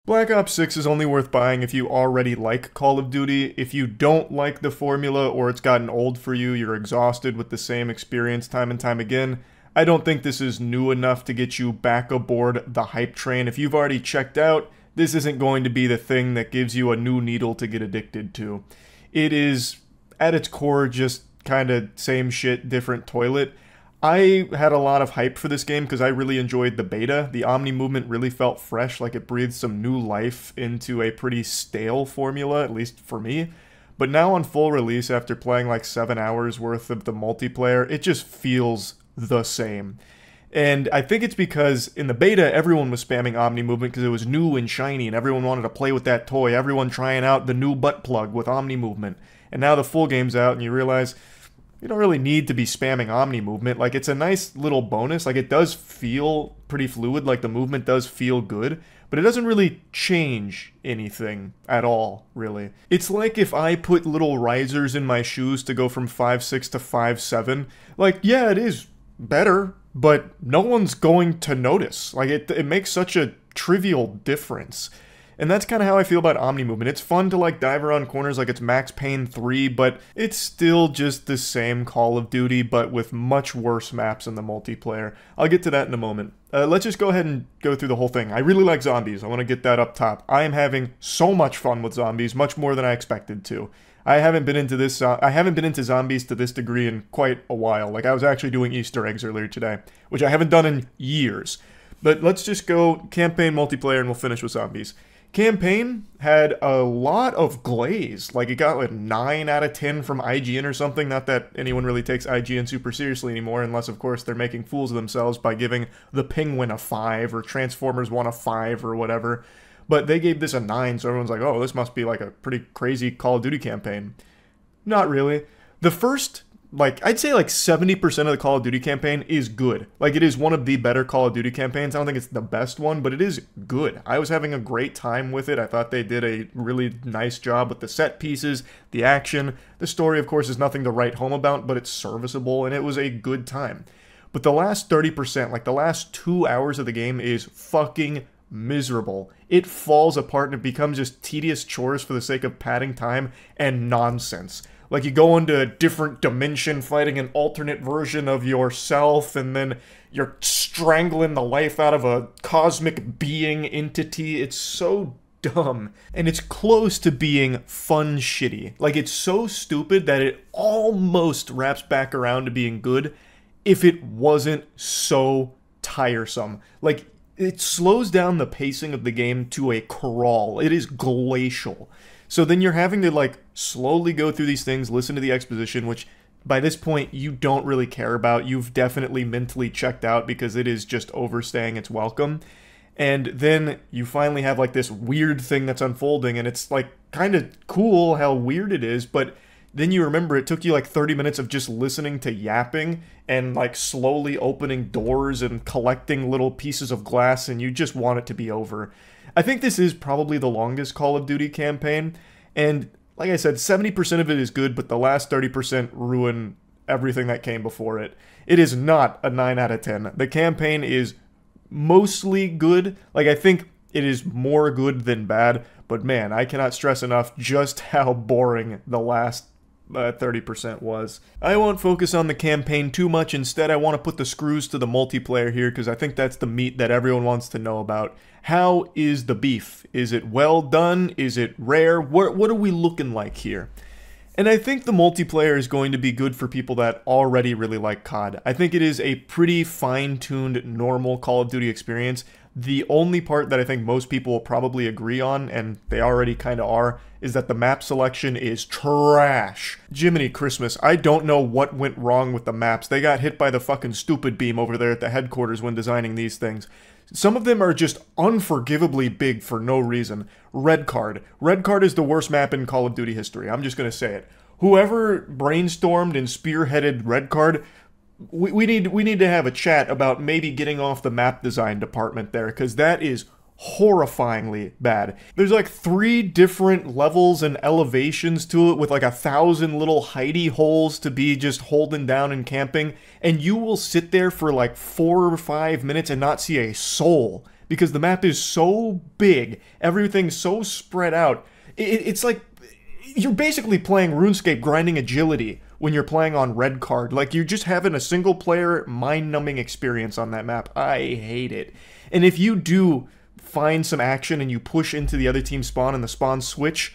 Black Ops 6 is only worth buying if you already like Call of Duty. If you don't like the formula or it's gotten old for you, you're exhausted with the same experience time and time again, I don't think this is new enough to get you back aboard the hype train. If you've already checked out, this isn't going to be the thing that gives you a new needle to get addicted to. It is, at its core, just kind of same shit, different toilet. I had a lot of hype for this game because I really enjoyed the beta. The Omni movement really felt fresh, like it breathed some new life into a pretty stale formula, at least for me. But now on full release, after playing like 7 hours worth of the multiplayer, it just feels the same. And I think it's because in the beta, everyone was spamming Omni movement because it was new and shiny and everyone wanted to play with that toy. Everyone trying out the new butt plug with Omni movement. And now the full game's out and you realize you don't really need to be spamming Omni movement. Like, it's a nice little bonus. Like, it does feel pretty fluid. Like, the movement does feel good. But it doesn't really change anything at all, really. It's like if I put little risers in my shoes to go from 5'6" to 5'7". Like, yeah, it is better, but no one's going to notice. Like, it makes such a trivial difference. And that's kind of how I feel about Omni movement. It's fun to like dive around corners like it's Max Payne 3, but it's still just the same Call of Duty, but with much worse maps in the multiplayer. I'll get to that in a moment. Let's just go ahead and go through the whole thing. I really like zombies. I want to get that up top. I am having so much fun with zombies, much more than I expected to. I haven't been into zombies to this degree in quite a while. Like, I was actually doing Easter eggs earlier today, which I haven't done in years. But let's just go campaign multiplayer and we'll finish with zombies. Campaign had a lot of glaze. Like, it got like 9 out of 10 from IGN or something. Not that anyone really takes IGN super seriously anymore, unless, of course, they're making fools of themselves by giving The Penguin a 5 or Transformers 1 a 5 or whatever. But they gave this a 9, so everyone's like, oh, this must be like a pretty crazy Call of Duty campaign. Not really. The first, like, I'd say like 70% of the Call of Duty campaign is good. Like, it is one of the better Call of Duty campaigns. I don't think it's the best one, but it is good. I was having a great time with it. I thought they did a really nice job with the set pieces, the action. The story, of course, is nothing to write home about, but it's serviceable, and it was a good time. But the last 30%, like the last 2 hours of the game, is fucking miserable. It falls apart and it becomes just tedious chores for the sake of padding time and nonsense. Like, you go into a different dimension fighting an alternate version of yourself, and then you're strangling the life out of a cosmic being entity. It's so dumb. And it's close to being fun shitty. Like, it's so stupid that it almost wraps back around to being good if it wasn't so tiresome. Like, it slows down the pacing of the game to a crawl. It is glacial. So then you're having to, like, slowly go through these things, listen to the exposition, which by this point you don't really care about. You've definitely mentally checked out because it is just overstaying its welcome. And then you finally have, like, this weird thing that's unfolding, and it's, like, kind of cool how weird it is, but then you remember it took you, like, 30 minutes of just listening to yapping and, like, slowly opening doors and collecting little pieces of glass, and you just want it to be over. I think this is probably the longest Call of Duty campaign, and like I said, 70% of it is good, but the last 30% ruin everything that came before it. It is not a 9 out of 10. The campaign is mostly good. Like, I think it is more good than bad, but man, I cannot stress enough just how boring the last 30% was. I won't focus on the campaign too much. Instead, I want to put the screws to the multiplayer here because I think that's the meat that everyone wants to know about. How is the beef? Is it well done? Is it rare? What are we looking like here? And I think the multiplayer is going to be good for people that already really like COD. I think it is a pretty fine-tuned, normal Call of Duty experience. The only part that I think most people will probably agree on, and they already kind of are, is that the map selection is trash. Jiminy Christmas, I don't know what went wrong with the maps. They got hit by the fucking stupid beam over there at the headquarters when designing these things. Some of them are just unforgivably big for no reason. Red Card. Red Card is the worst map in Call of Duty history. I'm just gonna say it. Whoever brainstormed and spearheaded Red Card, we need to have a chat about maybe getting off the map design department there, because that is horrifyingly bad. There's like 3 different levels and elevations to it with like 1,000 little hidey holes to be just holding down and camping, and you will sit there for like 4 or 5 minutes and not see a soul because the map is so big, everything's so spread out. It's like you're basically playing RuneScape grinding agility when you're playing on red card. Like, you're just having a single player mind-numbing experience on that map. I hate it. And if you do find some action and you push into the other team's spawn and the spawns switch,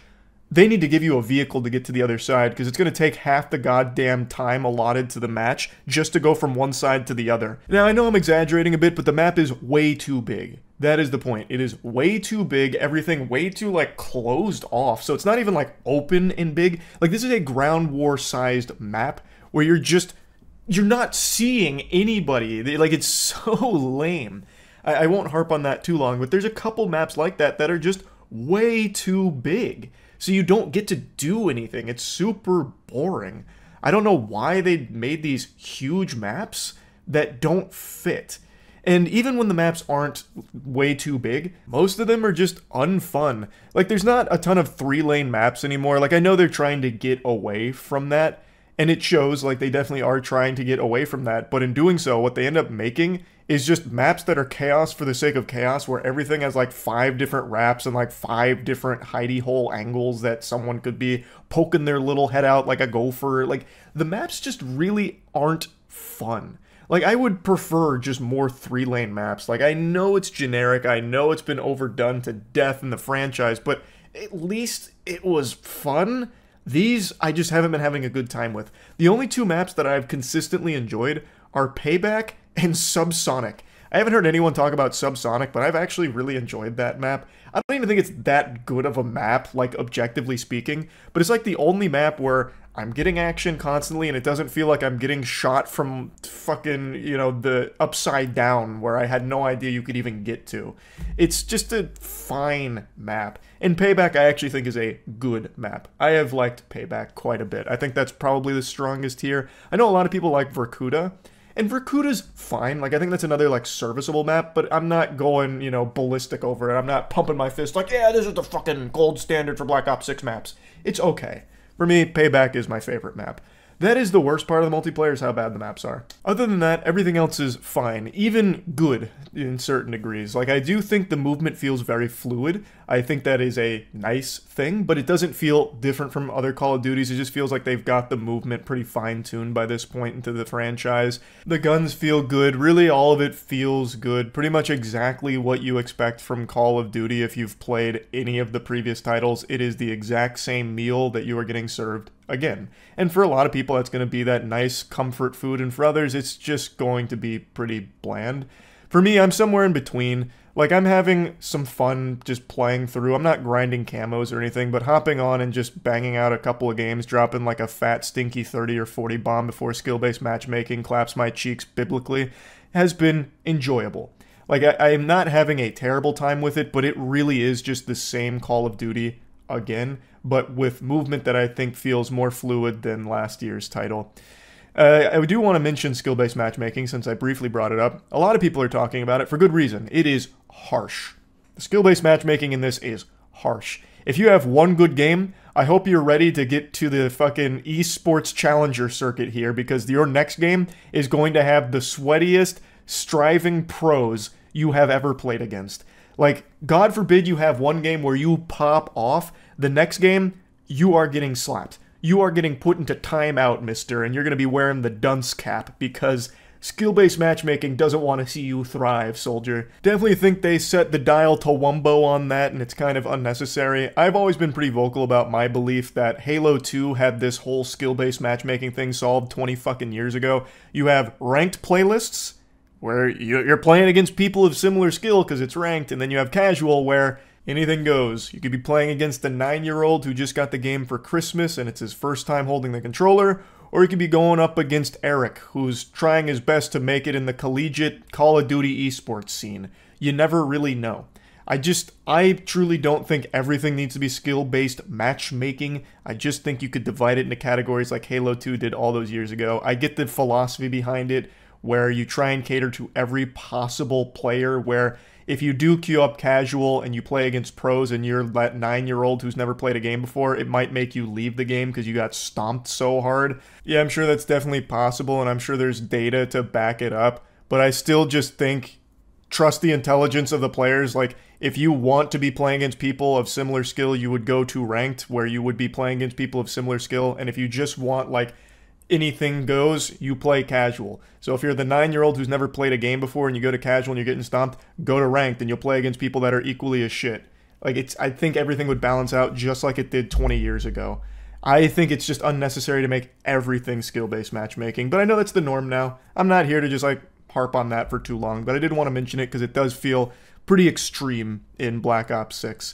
they need to give you a vehicle to get to the other side, because it's going to take half the goddamn time allotted to the match just to go from one side to the other. Now, I know I'm exaggerating a bit, but the map is way too big. That is the point. It is way too big, everything way too, like, closed off. So it's not even, like, open and big. Like, this is a ground war-sized map where you're not seeing anybody. Like, it's so lame. I won't harp on that too long, but there's a couple maps like that that are just way too big. So you don't get to do anything. It's super boring. I don't know why they made these huge maps that don't fit. And even when the maps aren't way too big, most of them are just unfun. Like, there's not a ton of 3-lane maps anymore. Like, I know they're trying to get away from that, and it shows, like, they definitely are trying to get away from that. But in doing so, what they end up making is just maps that are chaos for the sake of chaos, where everything has like 5 different wraps and like 5 different hidey hole angles that someone could be poking their little head out like a gopher. Like, the maps just really aren't fun. Like, I would prefer just more 3-lane maps. Like, I know it's generic, I know it's been overdone to death in the franchise, but at least it was fun. These, I just haven't been having a good time with. The only 2 maps that I've consistently enjoyed are Payback and Subsonic. I haven't heard anyone talk about Subsonic, but I've actually really enjoyed that map. I don't even think it's that good of a map, like, objectively speaking, but it's like the only map where I'm getting action constantly and it doesn't feel like I'm getting shot from fucking, you know, the upside down where I had no idea you could even get to. It's just a fine map. And Payback I actually think is a good map. I have liked Payback quite a bit. I think that's probably the strongest here. I know a lot of people like Vorkuta, and Vorkuta's fine. Like, I think that's another, like, serviceable map, but I'm not going, you know, ballistic over it. I'm not pumping my fist like, yeah, this is the fucking gold standard for Black Ops 6 maps. It's okay. For me, Payback is my favorite map. That is the worst part of the multiplayer, is how bad the maps are. Other than that, everything else is fine, even good in certain degrees. Like, I do think the movement feels very fluid. I think that is a nice thing, but it doesn't feel different from other Call of Duties. It just feels like they've got the movement pretty fine-tuned by this point into the franchise. The guns feel good. Really, all of it feels good. Pretty much exactly what you expect from Call of Duty if you've played any of the previous titles. It is the exact same meal that you are getting served again. And for a lot of people, that's going to be that nice comfort food, and for others, it's just going to be pretty bland. For me, I'm somewhere in between. Like, I'm having some fun just playing through. I'm not grinding camos or anything, but hopping on and just banging out a couple of games, dropping like a fat, stinky 30 or 40 bomb before skill-based matchmaking claps my cheeks biblically has been enjoyable. Like, I am not having a terrible time with it, but it really is just the same Call of Duty again, but with movement that I think feels more fluid than last year's title. I do want to mention skill-based matchmaking since I briefly brought it up. A lot of people are talking about it for good reason. It is harsh. The skill-based matchmaking in this is harsh. If you have one good game, I hope you're ready to get to the fucking esports challenger circuit here, because your next game is going to have the sweatiest, striving pros you have ever played against. Like, God forbid you have one game where you pop off, the next game, you are getting slapped. You are getting put into timeout, mister, and you're going to be wearing the dunce cap, because skill-based matchmaking doesn't want to see you thrive, soldier. Definitely think they set the dial to wumbo on that, and it's kind of unnecessary. I've always been pretty vocal about my belief that Halo 2 had this whole skill-based matchmaking thing solved 20 fucking years ago. You have ranked playlists, where you're playing against people of similar skill because it's ranked, and then you have casual, where anything goes. You could be playing against a 9-year-old who just got the game for Christmas and it's his first time holding the controller, or you could be going up against Eric, who's trying his best to make it in the collegiate Call of Duty esports scene. You never really know. I truly don't think everything needs to be skill-based matchmaking. I just think you could divide it into categories like Halo 2 did all those years ago. I get the philosophy behind it, where you try and cater to every possible player, where if you do queue up casual and you play against pros and you're that 9-year-old who's never played a game before, it might make you leave the game because you got stomped so hard. Yeah, I'm sure that's definitely possible, and I'm sure there's data to back it up, but I still just think trust the intelligence of the players. Like, if you want to be playing against people of similar skill, you would go to ranked, where you would be playing against people of similar skill. And if you just want, like, anything goes, you play casual. So if you're the 9-year-old who's never played a game before and you go to casual and you're getting stomped, go to ranked and you'll play against people that are equally as shit. Like, I think everything would balance out just like it did 20 years ago. I think it's just unnecessary to make everything skill-based matchmaking, but I know that's the norm now. I'm not here to just, like, harp on that for too long, but I did want to mention it because it does feel pretty extreme in Black Ops 6.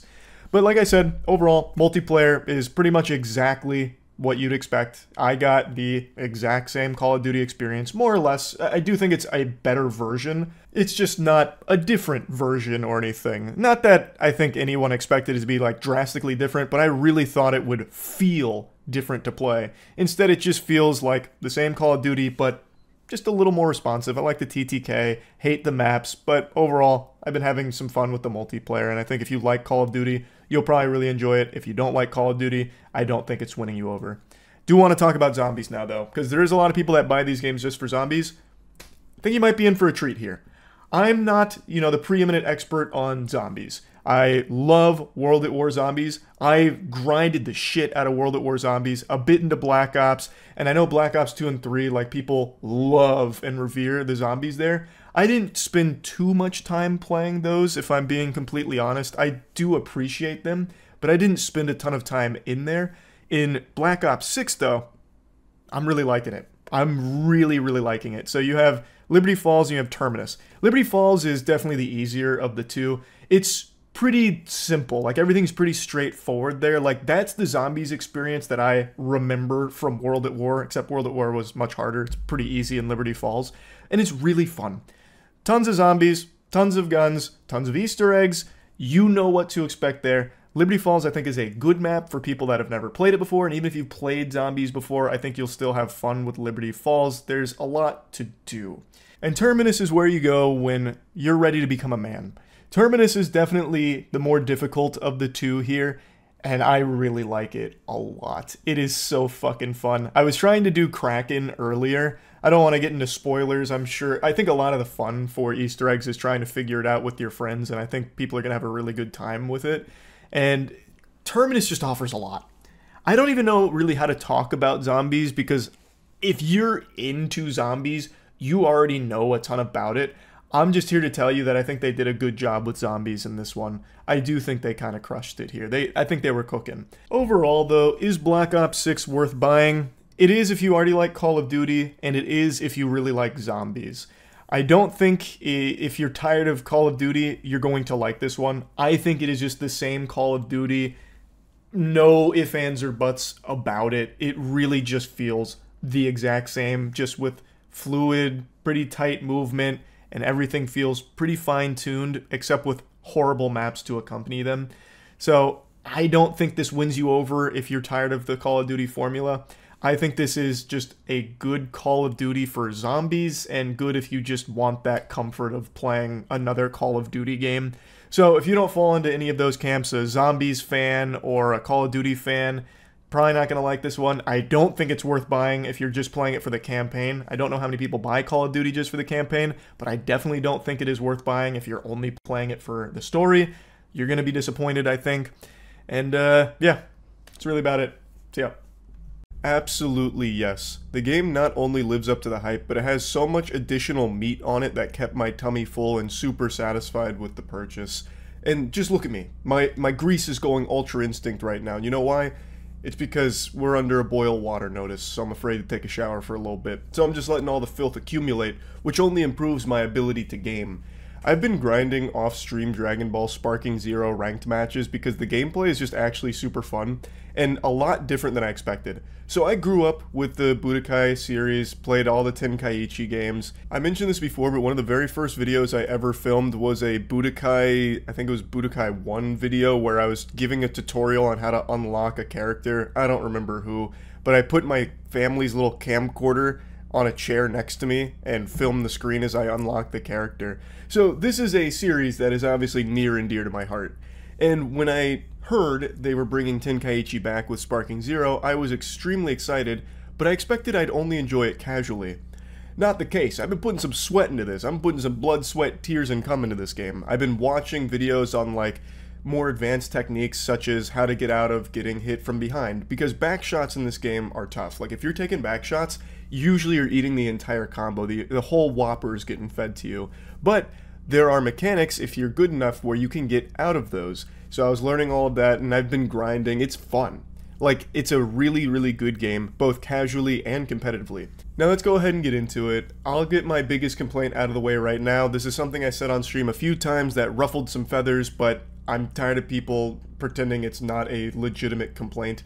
But like I said, overall, multiplayer is pretty much exactly what you'd expect. I got the exact same Call of Duty experience, more or less. I do think it's a better version. It's just not a different version or anything. Not that I think anyone expected it to be like drastically different, but I really thought it would feel different to play. Instead, it just feels like the same Call of Duty, but just a little more responsive. I like the TTK, hate the maps, but overall, I've been having some fun with the multiplayer, and I think if you like Call of Duty, you'll probably really enjoy it. If you don't like Call of Duty, I don't think it's winning you over. Do want to talk about zombies now, though, because there is a lot of people that buy these games just for zombies. I think you might be in for a treat here. I'm not, the preeminent expert on zombies. I love World at War Zombies. I grinded the shit out of World at War Zombies, a bit into Black Ops, and I know Black Ops 2 and 3, like, people love and revere the zombies there. I didn't spend too much time playing those, if I'm being completely honest. I do appreciate them, but I didn't spend a ton of time in there. In Black Ops 6, though, I'm really liking it. I'm really, really liking it. So you have Liberty Falls and you have Terminus. Liberty Falls is definitely the easier of the two. It's pretty simple. Like, everything's pretty straightforward there. Like, that's the zombies experience that I remember from World at War, except World at War was much harder. It's pretty easy in Liberty Falls, and it's really fun. Tons of zombies, tons of guns, tons of Easter eggs. You know what to expect there. Liberty Falls, I think, is a good map for people that have never played it before, and even if you've played zombies before, I think you'll still have fun with Liberty Falls. There's a lot to do. And Terminus is where you go when you're ready to become a man. Terminus is definitely the more difficult of the two here, and I really like it a lot. It is so fucking fun. I was trying to do Kraken earlier. I don't want to get into spoilers, I'm sure. I think a lot of the fun for Easter eggs is trying to figure it out with your friends, and I think people are going to have a really good time with it. And Terminus just offers a lot. I don't even know really how to talk about zombies, because if you're into zombies, you already know a ton about it. I'm just here to tell you that I think they did a good job with zombies in this one. I do think they kind of crushed it here. I think they were cooking. Overall, though, is Black Ops 6 worth buying? It is if you already like Call of Duty, and it is if you really like zombies. I don't think if you're tired of Call of Duty, you're going to like this one. I think it is just the same Call of Duty. No ifs, ands, or buts about it. It really just feels the exact same, just with fluid, pretty tight movement, and everything feels pretty fine-tuned, except with horrible maps to accompany them. So I don't think this wins you over if you're tired of the Call of Duty formula. I think this is just a good Call of Duty for zombies, and good if you just want that comfort of playing another Call of Duty game. So if you don't fall into any of those camps, a zombies fan or a Call of Duty fan, probably not going to like this one. I don't think it's worth buying if you're just playing it for the campaign. I don't know how many people buy Call of Duty just for the campaign, but I definitely don't think it is worth buying if you're only playing it for the story. You're going to be disappointed, I think. And yeah, that's really about it. See ya. Absolutely yes. The game not only lives up to the hype, but it has so much additional meat on it that kept my tummy full and super satisfied with the purchase. And just look at me. My grease is going Ultra Instinct right now. You know why? It's because we're under a boil water notice, so I'm afraid to take a shower for a little bit. So I'm just letting all the filth accumulate, which only improves my ability to game. I've been grinding off-stream Dragon Ball Sparking Zero ranked matches because the gameplay is just actually super fun and a lot different than I expected. So I grew up with the Budokai series, played all the Tenkaichi games. I mentioned this before, but one of the very first videos I ever filmed was a Budokai, I think it was Budokai 1 video, where I was giving a tutorial on how to unlock a character. I don't remember who, but I put my family's little camcorder on a chair next to me and filmed the screen as I unlocked the character. So this is a series that is obviously near and dear to my heart. And when I heard they were bringing Tenkaichi back with Sparking Zero, I was extremely excited, but I expected I'd only enjoy it casually. Not the case. I've been putting some sweat into this. I'm putting some blood, sweat, tears, and cum into this game. I've been watching videos on, like, more advanced techniques, such as how to get out of getting hit from behind, because back shots in this game are tough. Like, if you're taking back shots, usually you're eating the entire combo. The whole whopper is getting fed to you. But there are mechanics, if you're good enough, where you can get out of those. So I was learning all of that, and I've been grinding. It's fun. Like, it's a really, really good game, both casually and competitively. Now let's go ahead and get into it. I'll get my biggest complaint out of the way right now. This is something I said on stream a few times that ruffled some feathers, but I'm tired of people pretending it's not a legitimate complaint.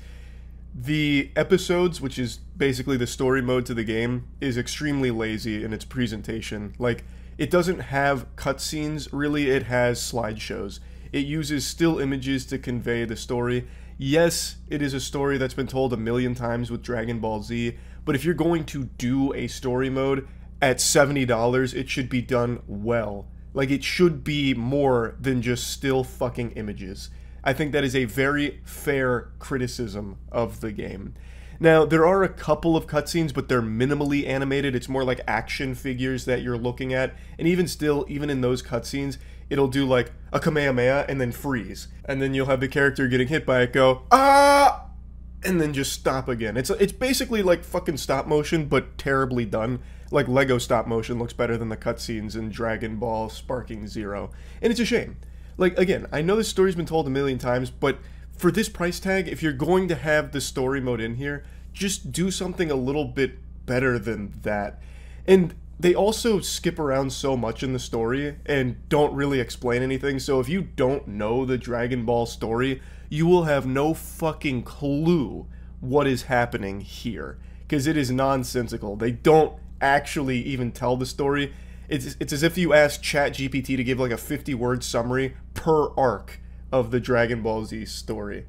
The episodes, which is basically the story mode to the game, is extremely lazy in its presentation. Like, it doesn't have cutscenes, really, it has slideshows. It uses still images to convey the story. Yes, it is a story that's been told a million times with Dragon Ball Z, but if you're going to do a story mode at $70, it should be done well. Like, it should be more than just still fucking images. I think that is a very fair criticism of the game. Now, there are a couple of cutscenes, but they're minimally animated. It's more like action figures that you're looking at. And even still, even in those cutscenes, it'll do like a Kamehameha and then freeze. And then you'll have the character getting hit by it go, ah! And then just stop again. It's basically like fucking stop motion, but terribly done. Like Lego stop motion looks better than the cutscenes in Dragon Ball Sparking Zero. And it's a shame. Like, again, I know this story's been told a million times, but for this price tag, if you're going to have the story mode in here, just do something a little bit better than that. And they also skip around so much in the story and don't really explain anything, so if you don't know the Dragon Ball story, you will have no fucking clue what is happening here, because it is nonsensical. They don't actually even tell the story. It's as if you ask ChatGPT to give like a 50-word summary per arc of the Dragon Ball Z story.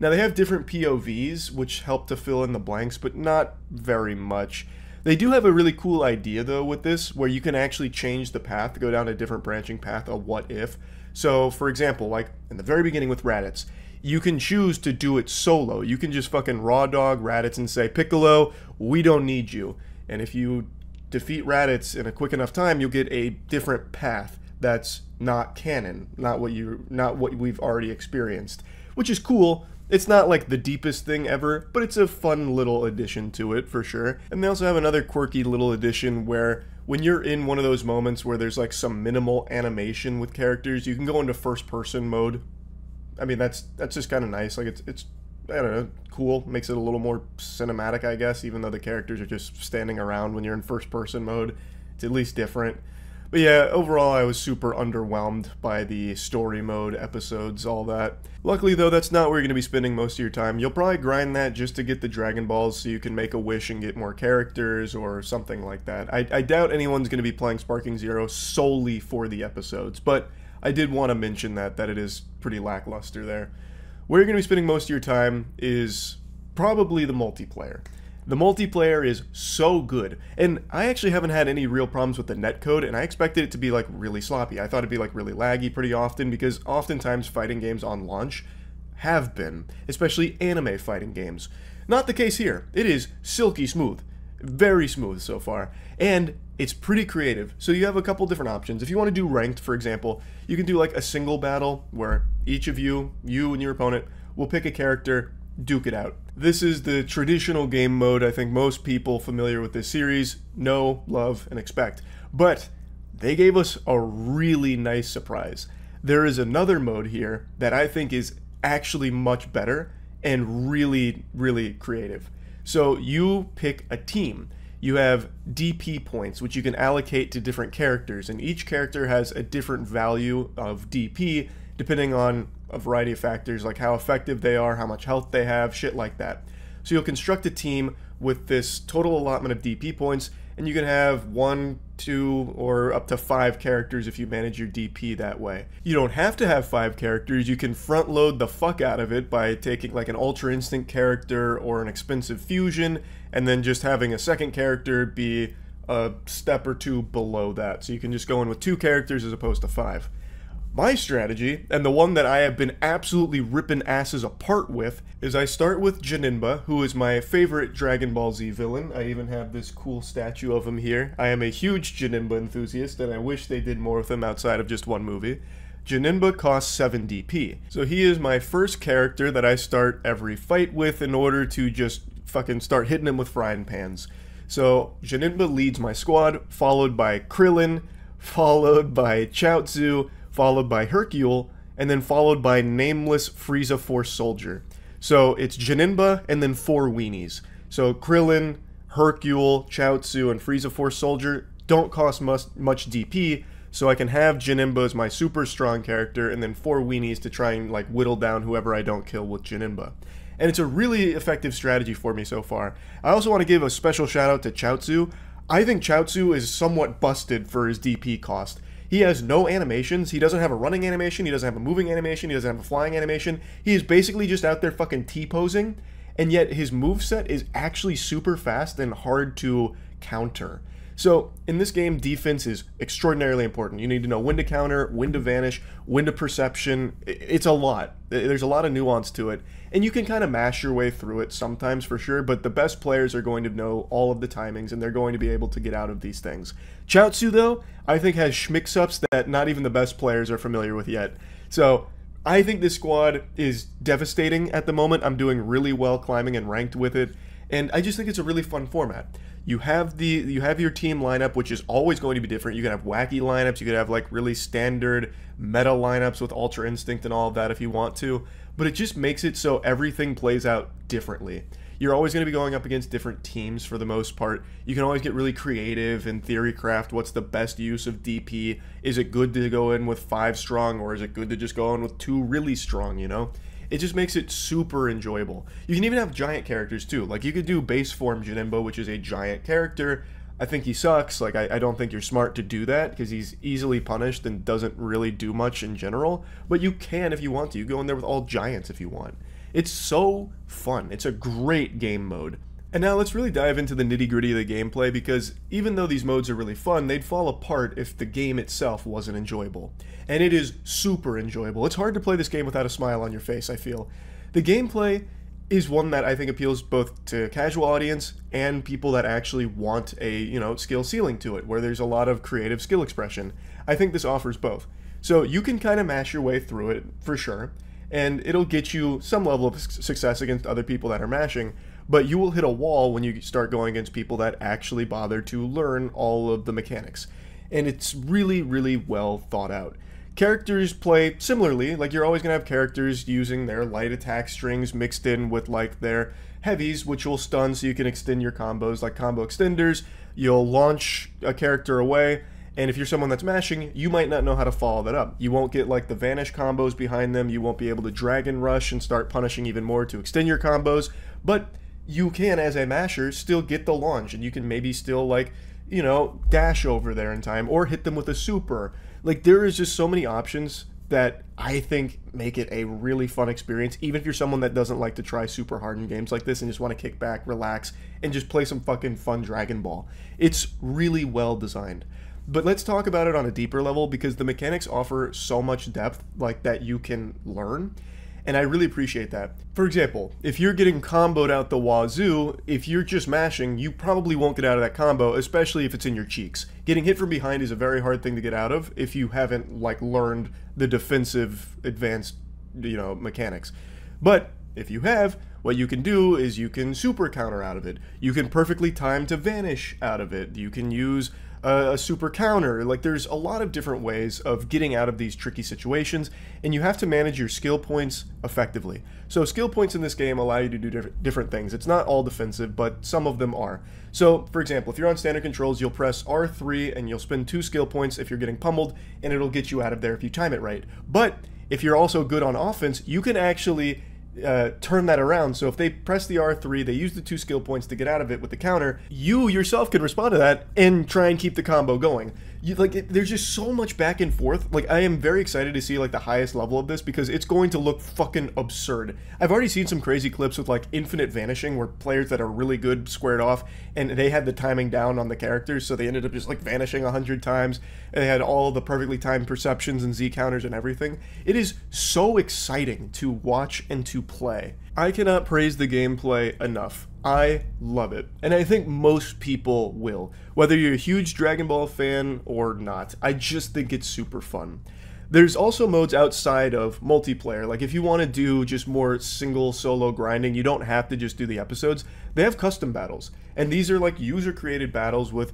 Now, they have different POVs, which help to fill in the blanks, but not very much. They do have a really cool idea, though, with this, where you can actually change the path, go down a different branching path, a what if. So, for example, like in the very beginning with Raditz, you can choose to do it solo. You can just fucking raw dog Raditz and say, Piccolo, we don't need you. And if you defeat Raditz in a quick enough time, you'll get a different path that's not canon, not what we've already experienced, which is cool. It's not like the deepest thing ever, but it's a fun little addition to it for sure. And they also have another quirky little addition where when you're in one of those moments where there's like some minimal animation with characters, you can go into first person mode. I mean, that's just kind of nice. Like, it's I don't know, cool. Makes it a little more cinematic, I guess, even though the characters are just standing around when you're in first person mode. It's at least different. But yeah, overall I was super underwhelmed by the story mode, episodes, all that. Luckily though, that's not where you're going to be spending most of your time. You'll probably grind that just to get the Dragon Balls so you can make a wish and get more characters or something like that. I doubt anyone's going to be playing Sparking Zero solely for the episodes, but I did want to mention that it is pretty lackluster there. Where you're going to be spending most of your time is probably the multiplayer. The multiplayer is so good, and I actually haven't had any real problems with the netcode, and I expected it to be like really sloppy. I thought it'd be like really laggy pretty often, because oftentimes fighting games on launch have been, especially anime fighting games. Not the case here. It is silky smooth. Very smooth so far, and it's pretty creative. So you have a couple different options. If you want to do ranked, for example, you can do like a single battle where each of you and your opponent, will pick a character, duke it out. This is the traditional game mode I think most people familiar with this series know, love, and expect. But they gave us a really nice surprise. There is another mode here that I think is actually much better and really, really creative. So you pick a team. You have DP points, which you can allocate to different characters, and each character has a different value of DP depending on a variety of factors like how effective they are, how much health they have, shit like that. So you'll construct a team with this total allotment of DP points, and you can have 1, 2, or up to 5 characters if you manage your DP that way. You don't have to have 5 characters. You can front load the fuck out of it by taking like an Ultra Instinct character or an expensive fusion, and then just having a second character be a step or two below that. So you can just go in with 2 characters as opposed to 5. My strategy, and the one that I have been absolutely ripping asses apart with, is I start with Janinba, who is my favorite Dragon Ball Z villain. I even have this cool statue of him here. I am a huge Janinba enthusiast, and I wish they did more with him outside of just one movie. Janinba costs 7 DP, so he is my first character that I start every fight with in order to just fucking start hitting him with frying pans. So Janinba leads my squad, followed by Krillin, followed by Chaozu, followed by Hercule, and then followed by Nameless Frieza Force Soldier. So it's Janinba and then 4 weenies. So Krillin, Hercule, Chaozu, and Frieza Force Soldier don't cost much DP, so I can have Janinba as my super strong character and then 4 weenies to try and like whittle down whoever I don't kill with Janinba. And it's a really effective strategy for me so far. I also want to give a special shout out to Chaozu. I think Chaozu is somewhat busted for his DP cost. He has no animations, he doesn't have a running animation, he doesn't have a moving animation, he doesn't have a flying animation. He is basically just out there fucking T-posing, and yet his moveset is actually super fast and hard to counter. So, in this game, defense is extraordinarily important. You need to know when to counter, when to vanish, when to perception. It's a lot. There's a lot of nuance to it. And you can kind of mash your way through it sometimes for sure, but the best players are going to know all of the timings, and they're going to be able to get out of these things. Chaozu, though, I think has schmix-ups that not even the best players are familiar with yet. So, I think this squad is devastating at the moment. I'm doing really well climbing and ranked with it, and I just think it's a really fun format. You have your team lineup, which is always going to be different. You can have wacky lineups, you could have like really standard meta lineups with Ultra Instinct and all of that if you want to, but it just makes it so everything plays out differently. You're always going to be going up against different teams for the most part. You can always get really creative and theory craft what's the best use of DP. Is it good to go in with 5 strong, or is it good to just go in with 2 really strong, you know? It just makes it super enjoyable. You can even have giant characters too. Like you could do base form Janinba, which is a giant character. I think he sucks. Like I don't think you're smart to do that because he's easily punished and doesn't really do much in general. But you can if you want to. You go in there with all giants if you want. It's so fun. It's a great game mode. And now let's really dive into the nitty-gritty of the gameplay, because even though these modes are really fun, they'd fall apart if the game itself wasn't enjoyable. And it is super enjoyable. It's hard to play this game without a smile on your face, I feel. The gameplay is one that I think appeals both to casual audience and people that actually want a, skill ceiling to it, where there's a lot of creative skill expression. I think this offers both. So you can kind of mash your way through it, for sure, and it'll get you some level of success against other people that are mashing, but you will hit a wall when you start going against people that actually bother to learn all of the mechanics. And it's really, really well thought out. Characters play similarly. Like you're always going to have characters using their light attack strings mixed in with like their heavies, which will stun so you can extend your combos like combo extenders. You'll launch a character away, and if you're someone that's mashing, you might not know how to follow that up. You won't get like the vanish combos behind them. You won't be able to dragon rush and start punishing even more to extend your combos, but you can, as a masher, still get the launch, and you can maybe still like, dash over there in time or hit them with a super. Like there is just so many options that I think make it a really fun experience, even if you're someone that doesn't like to try super hard in games like this and just want to kick back, relax, and just play some fucking fun Dragon Ball. It's really well designed. But let's talk about it on a deeper level, because the mechanics offer so much depth like that you can learn, and I really appreciate that. For example, if you're getting comboed out the wazoo, if you're just mashing, you probably won't get out of that combo, especially if it's in your cheeks. Getting hit from behind is a very hard thing to get out of if you haven't like learned the defensive advanced, mechanics. But if you have, what you can do is you can super counter out of it. You can perfectly time to vanish out of it. You can use a super counter. Like there's a lot of different ways of getting out of these tricky situations, and you have to manage your skill points effectively. So skill points in this game allow you to do different things. It's not all defensive, but some of them are. So for example, if you're on standard controls, you'll press R3 and you'll spend 2 skill points if you're getting pummeled, and it'll get you out of there if you time it right. But if you're also good on offense, you can actually turn that around. So if they press the R3, they use the 2 skill points to get out of it with the counter, you yourself can respond to that and try and keep the combo going. there's just so much back and forth. Like, I am very excited to see like the highest level of this because it's going to look fucking absurd. I've already seen some crazy clips with like infinite vanishing where players that are really good squared off and they had the timing down on the characters, so they ended up just like vanishing 100 times, and they had all the perfectly timed perceptions and Z counters and everything. It is so exciting to watch and to play. I cannot praise the gameplay enough. I love it. And I think most people will. Whether you're a huge Dragon Ball fan or not, I just think it's super fun. There's also modes outside of multiplayer. Like if you want to do just more single solo grinding, you don't have to just do the episodes. They have custom battles. And these are like user-created battles with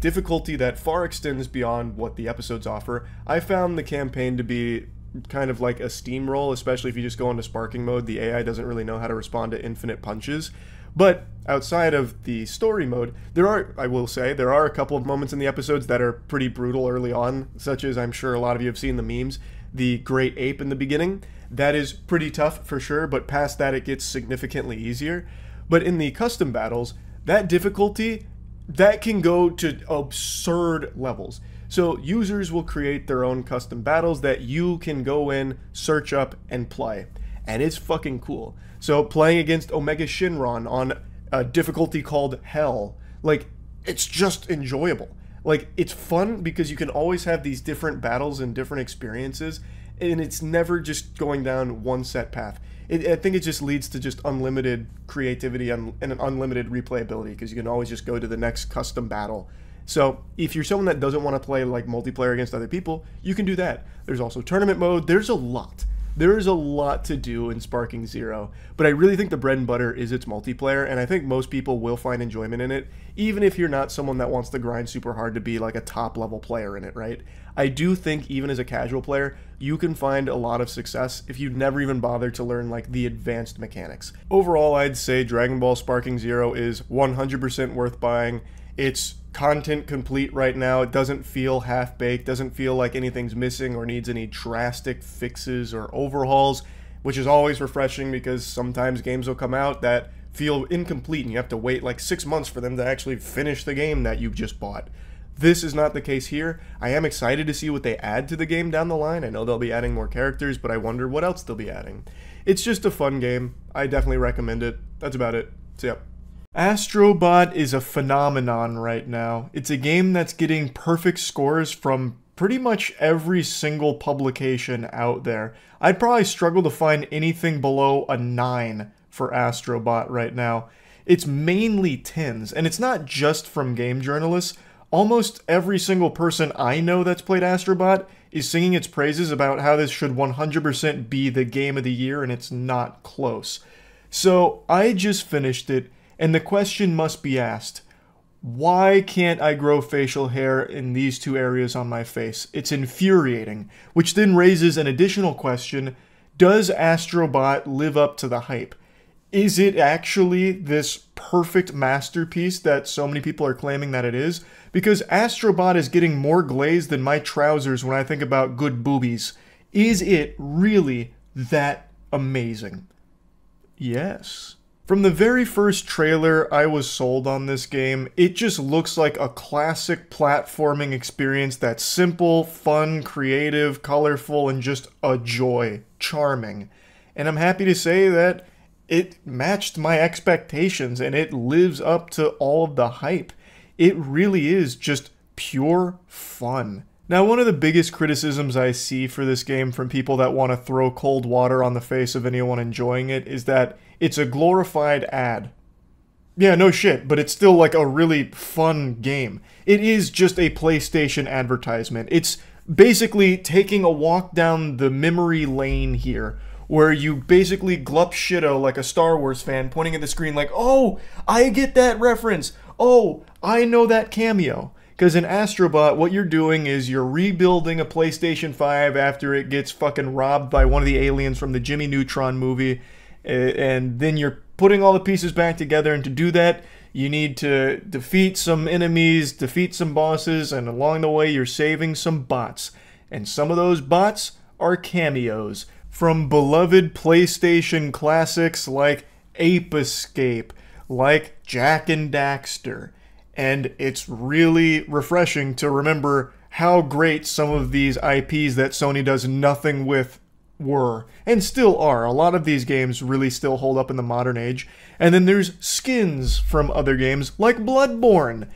difficulty that far extends beyond what the episodes offer. I found the campaign to be kind of like a steamroll, especially if you just go into sparking mode. The AI doesn't really know how to respond to infinite punches. But outside of the story mode, I will say, there are a couple of moments in the episodes that are pretty brutal early on, such as, I'm sure a lot of you have seen the memes, the great ape in the beginning. That is pretty tough for sure, but past that it gets significantly easier. But in the custom battles, that difficulty, that can go to absurd levels. So users will create their own custom battles that you can go in, search up, and play. And it's fucking cool. So playing against Omega Shinron on a difficulty called Hell, like, it's just enjoyable. Like, it's fun because you can always have these different battles and different experiences, and it's never just going down one set path. I think it just leads to just unlimited creativity and an unlimited replayability because you can always just go to the next custom battle. So if you're someone that doesn't want to play like multiplayer against other people, you can do that. There's also tournament mode. There's a lot. There is a lot to do in Sparking Zero, but I really think the bread and butter is its multiplayer, and I think most people will find enjoyment in it, even if you're not someone that wants to grind super hard to be like a top-level player in it, right? I do think even as a casual player, you can find a lot of success if you never even bother to learn like the advanced mechanics. Overall, I'd say Dragon Ball Sparking Zero is 100% worth buying. It's content complete right now. It doesn't feel half-baked, doesn't feel like anything's missing or needs any drastic fixes or overhauls, which is always refreshing because sometimes games will come out that feel incomplete and you have to wait like 6 months for them to actually finish the game that you've just bought. This is not the case here. I am excited to see what they add to the game down the line. I know they'll be adding more characters, but I wonder what else they'll be adding. It's just a fun game. I definitely recommend it. That's about it. So yeah. Astrobot is a phenomenon right now. It's a game that's getting perfect scores from pretty much every single publication out there. I'd probably struggle to find anything below a 9 for Astrobot right now. It's mainly 10s, and it's not just from game journalists. Almost every single person I know that's played Astrobot is singing its praises about how this should 100% be the game of the year, and it's not close. So I just finished it. And the question must be asked, why can't I grow facial hair in these two areas on my face? It's infuriating, which then raises an additional question, does Astrobot live up to the hype? Is it actually this perfect masterpiece that so many people are claiming that it is? Because Astrobot is getting more glaze than my trousers when I think about good boobies. Is it really that amazing? Yes. From the very first trailer, I was sold on this game. It just looks like a classic platforming experience that's simple, fun, creative, colorful, and just a joy. Charming. And I'm happy to say that it matched my expectations and it lives up to all of the hype. It really is just pure fun. Now, one of the biggest criticisms I see for this game from people that want to throw cold water on the face of anyone enjoying it is that it's a glorified ad. Yeah, no shit, but it's still like a really fun game. It is just a PlayStation advertisement. It's basically taking a walk down the memory lane here, where you basically glup shitto like a Star Wars fan, pointing at the screen like, oh, I get that reference. Oh, I know that cameo. Because in Astrobot, what you're doing is you're rebuilding a PlayStation 5 after it gets fucking robbed by one of the aliens from the Jimmy Neutron movie, and then you're putting all the pieces back together, and to do that, you need to defeat some enemies, defeat some bosses, and along the way, you're saving some bots. And some of those bots are cameos from beloved PlayStation classics like Ape Escape, like Jak and Daxter. And it's really refreshing to remember how great some of these IPs that Sony does nothing with were, and still are. A lot of these games really still hold up in the modern age. And then there's skins from other games, like Bloodborne.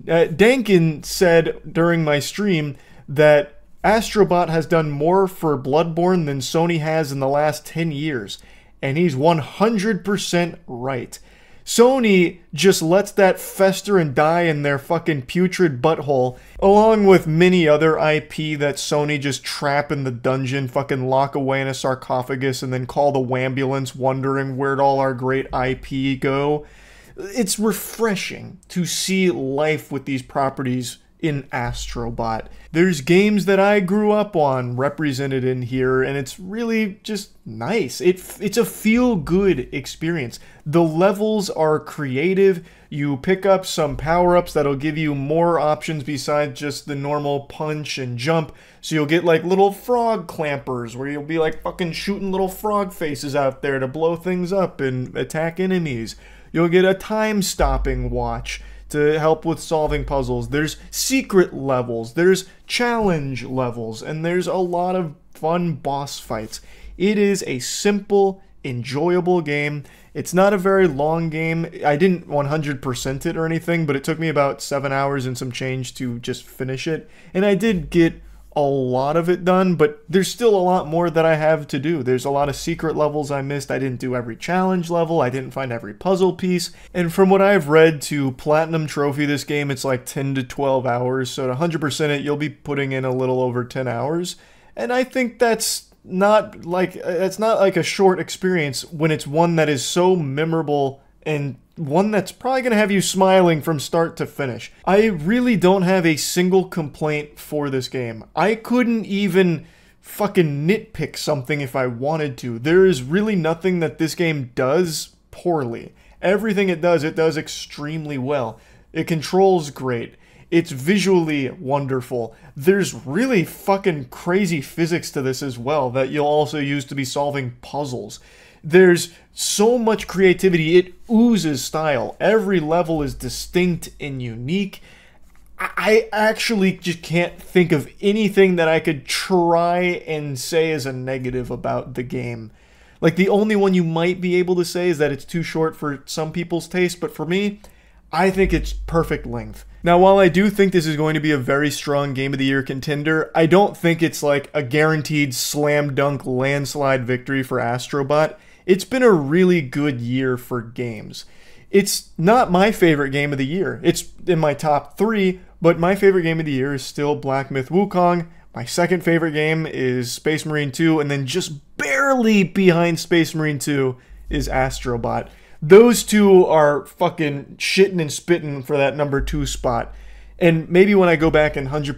Dankin said during my stream that Astrobot has done more for Bloodborne than Sony has in the last 10 years. And he's 100% right. Sony just lets that fester and die in their fucking putrid butthole, along with many other IP that Sony just trap in the dungeon, fucking lock away in a sarcophagus, and then call the wambulance wondering where'd all our great IP go. It's refreshing to see life with these properties in Astrobot. There's games that I grew up on represented in here, and it's really just nice. It's a feel-good experience. The levels are creative. You pick up some power-ups that'll give you more options besides just the normal punch and jump. So you'll get like little frog clampers where you'll be like fucking shooting little frog faces out there to blow things up and attack enemies. You'll get a time-stopping watch to help with solving puzzles. There's secret levels, there's challenge levels, and there's a lot of fun boss fights. It is a simple, enjoyable game. It's not a very long game. I didn't 100% it or anything, but it took me about 7 hours and some change to just finish it. And I did get a lot of it done, but there's still a lot more that I have to do. There's a lot of secret levels I missed. I didn't do every challenge level. I didn't find every puzzle piece. And from what I've read, to platinum trophy this game, it's like 10 to 12 hours. So to 100% it, you'll be putting in a little over 10 hours. And I think it's not like a short experience when it's one that is so memorable and one that's probably going to have you smiling from start to finish. I really don't have a single complaint for this game. I couldn't even fucking nitpick something if I wanted to. There is really nothing that this game does poorly. Everything it does extremely well. It controls great. It's visually wonderful. There's really fucking crazy physics to this as well that you'll also use to be solving puzzles. There's so much creativity. It oozes style. Every level is distinct and unique. I actually just can't think of anything that I could try and say as a negative about the game. Like, the only one you might be able to say is that it's too short for some people's taste, but for me, I think it's perfect length. Now, while I do think this is going to be a very strong Game of the Year contender, I don't think it's like a guaranteed slam dunk landslide victory for Astrobot. It's been a really good year for games. It's not my favorite game of the year. It's in my top 3, but my favorite game of the year is still Black Myth Wukong. My second favorite game is Space Marine 2, and then just barely behind Space Marine 2 is Astrobot. Those two are fucking shitting and spitting for that number 2 spot. And maybe when I go back and 100%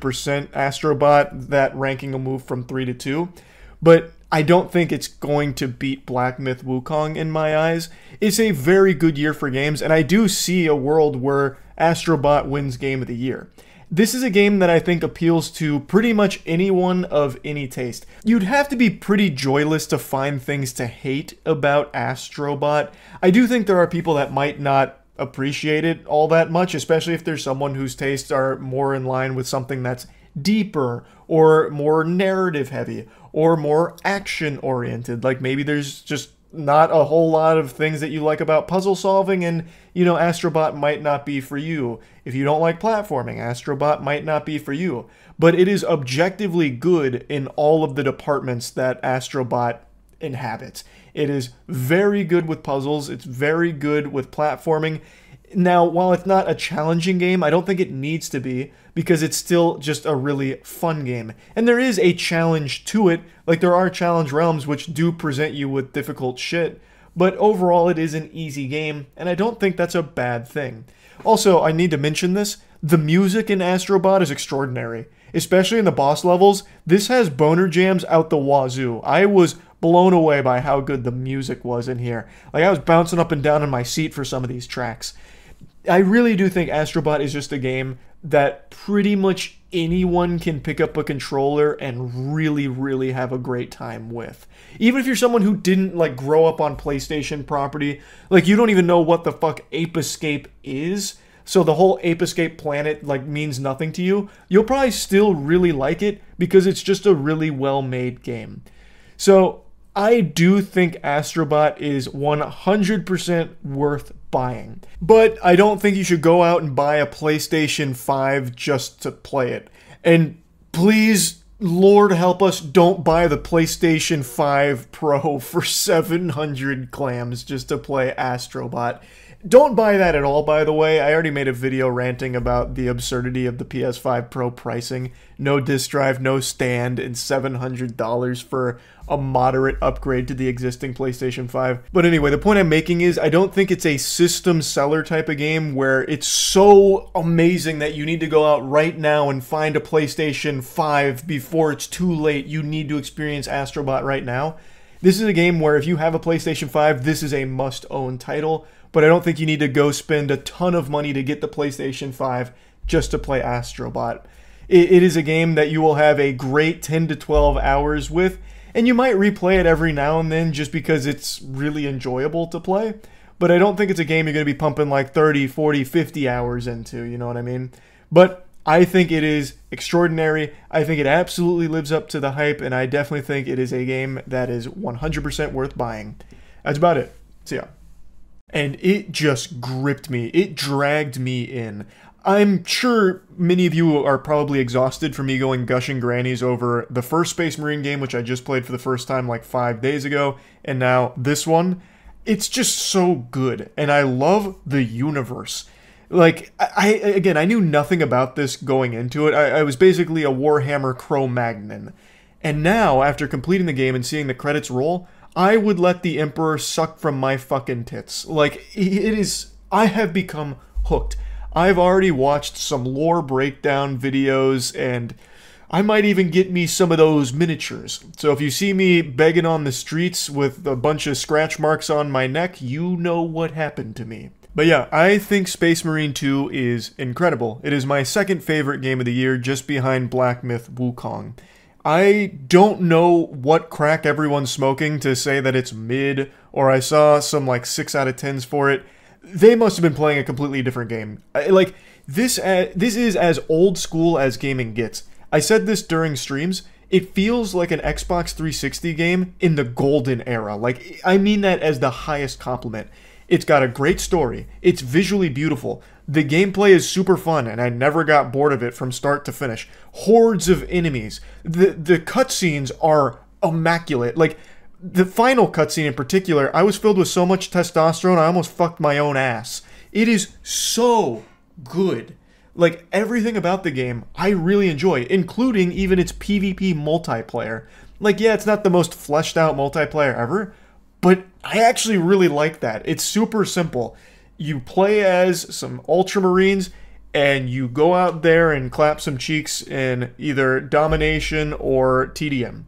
Astrobot, that ranking will move from 3 to 2. But I don't think it's going to beat Black Myth Wukong in my eyes. It's a very good year for games, and I do see a world where Astrobot wins Game of the Year. This is a game that I think appeals to pretty much anyone of any taste. You'd have to be pretty joyless to find things to hate about Astrobot. I do think there are people that might not appreciate it all that much, especially if there's someone whose tastes are more in line with something that's deeper or more narrative heavy or more action oriented. Like, maybe there's just not a whole lot of things that you like about puzzle solving, and, you know, Astrobot might not be for you. If you don't like platforming, Astrobot might not be for you. But it is objectively good in all of the departments that Astrobot inhabits. It is very good with puzzles. It's very good with platforming. Now, while it's not a challenging game, I don't think it needs to be, because it's still just a really fun game. And there is a challenge to it, like there are challenge realms which do present you with difficult shit, but overall it is an easy game, and I don't think that's a bad thing. Also, I need to mention this, the music in Astrobot is extraordinary. Especially in the boss levels, this has boner jams out the wazoo. I was blown away by how good the music was in here. Like, I was bouncing up and down in my seat for some of these tracks. I really do think Astrobot is just a game that pretty much anyone can pick up a controller and really, really have a great time with. Even if you're someone who didn't, like, grow up on PlayStation property, like, you don't even know what the fuck Ape Escape is, so the whole Ape Escape planet like means nothing to you, you'll probably still really like it because it's just a really well-made game. So I do think Astrobot is 100% worth buying. But I don't think you should go out and buy a PlayStation 5 just to play it. And please, Lord help us, don't buy the PlayStation 5 Pro for 700 clams just to play Astrobot. Don't buy that at all, by the way. I already made a video ranting about the absurdity of the PS5 Pro pricing. No disk drive, no stand, and $700 for a moderate upgrade to the existing PlayStation 5. But anyway, the point I'm making is I don't think it's a system seller type of game where it's so amazing that you need to go out right now and find a PlayStation 5 before it's too late. You need to experience Astrobot right now. This is a game where if you have a PlayStation 5, this is a must-own title. But I don't think you need to go spend a ton of money to get the PlayStation 5 just to play Astrobot. It is a game that you will have a great 10 to 12 hours with, and you might replay it every now and then just because it's really enjoyable to play. But I don't think it's a game you're going to be pumping like 30, 40, 50 hours into, you know what I mean? But I think it is extraordinary. I think it absolutely lives up to the hype, and I definitely think it is a game that is 100% worth buying. That's about it. See ya. And it just gripped me. It dragged me in. I'm sure many of you are probably exhausted from me going gushing grannies over the first Space Marine game, which I just played for the first time like 5 days ago, and now this one. It's just so good, and I love the universe. Like, I knew nothing about this going into it. I was basically a Warhammer Cro-Magnon. And now, after completing the game and seeing the credits roll, I would let the Emperor suck from my fucking tits. Like, I have become hooked. I've already watched some lore breakdown videos, and I might even get me some of those miniatures. So if you see me begging on the streets with a bunch of scratch marks on my neck, you know what happened to me. But yeah, I think Space Marine 2 is incredible. It is my second favorite game of the year, just behind Black Myth Wukong. I don't know what crack everyone's smoking to say that it's mid, or I saw some like 6 out of 10s for it. They must have been playing a completely different game. Like, this is as old school as gaming gets. I said this during streams. It feels like an Xbox 360 game in the golden era. Like, I mean that as the highest compliment. It's got a great story. It's visually beautiful. The gameplay is super fun, and I never got bored of it from start to finish. Hordes of enemies. The cutscenes are immaculate. Like, the final cutscene in particular, I was filled with so much testosterone, I almost fucked my own ass. It is so good. Like, everything about the game, I really enjoy, including even its PvP multiplayer. Like, yeah, it's not the most fleshed out multiplayer ever, but I actually really like that. It's super simple. You play as some Ultramarines, and you go out there and clap some cheeks in either Domination or TDM.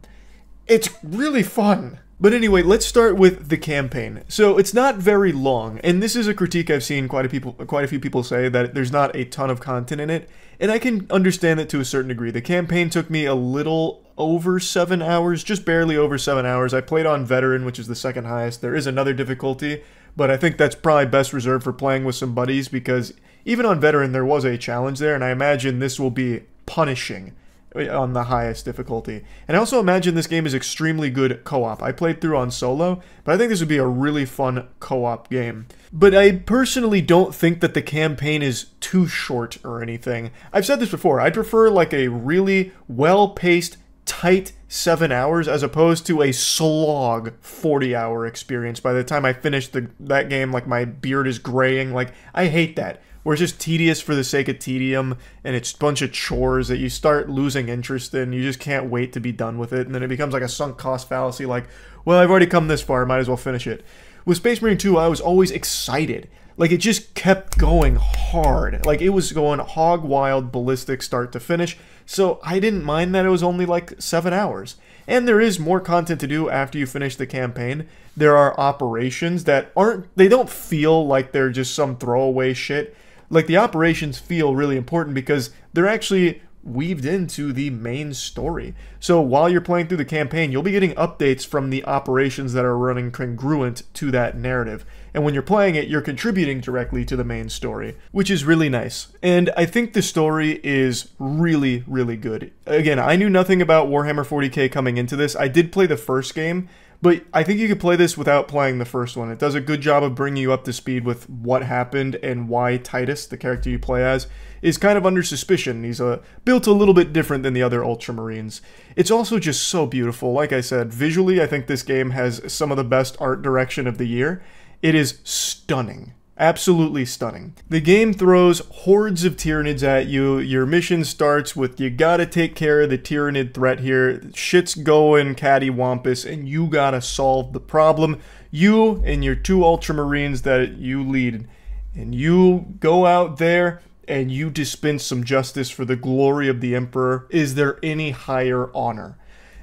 It's really fun. But anyway, let's start with the campaign. So it's not very long, and this is a critique I've seen quite a few people say, that there's not a ton of content in it, and I can understand that to a certain degree. The campaign took me a little over 7 hours, just barely over 7 hours. I played on Veteran, which is the second highest. There is another difficulty, but I think that's probably best reserved for playing with some buddies, because even on Veteran there was a challenge there, and I imagine this will be punishing on the highest difficulty. And I also imagine this game is extremely good co-op. I played through on solo, but I think this would be a really fun co-op game. But I personally don't think that the campaign is too short or anything. I've said this before, I'd prefer like a really well-paced, tight 7 hours as opposed to a slog 40-hour experience. By the time I finish that game, like, my beard is graying. Like, I hate that. Where it's just tedious for the sake of tedium, and it's a bunch of chores that you start losing interest in. You just can't wait to be done with it, and then it becomes like a sunk cost fallacy, like, well, I've already come this far, might as well finish it. With Space Marine 2, I was always excited. Like, it just kept going hard. Like, it was going hog wild, ballistic start to finish, so I didn't mind that it was only like 7 hours. And there is more content to do after you finish the campaign. There are operations that they don't feel like they're just some throwaway shit. Like, the operations feel really important because they're actually weaved into the main story. So while you're playing through the campaign, you'll be getting updates from the operations that are running congruent to that narrative. And when you're playing it, you're contributing directly to the main story, which is really nice. And I think the story is really, really good. Again, I knew nothing about Warhammer 40k coming into this. I did play the first game, but I think you could play this without playing the first one. It does a good job of bringing you up to speed with what happened and why Titus, the character you play as, is kind of under suspicion. He's built a little bit different than the other Ultramarines. It's also just so beautiful. Like I said, visually, I think this game has some of the best art direction of the year. It is stunning. Absolutely stunning. The game throws hordes of Tyranids at you. Your mission starts with you gotta take care of the Tyranid threat here. Shit's going cattywampus and you gotta solve the problem. You and your 2 Ultramarines that you lead. And you go out there and you dispense some justice for the glory of the Emperor. Is there any higher honor?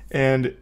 And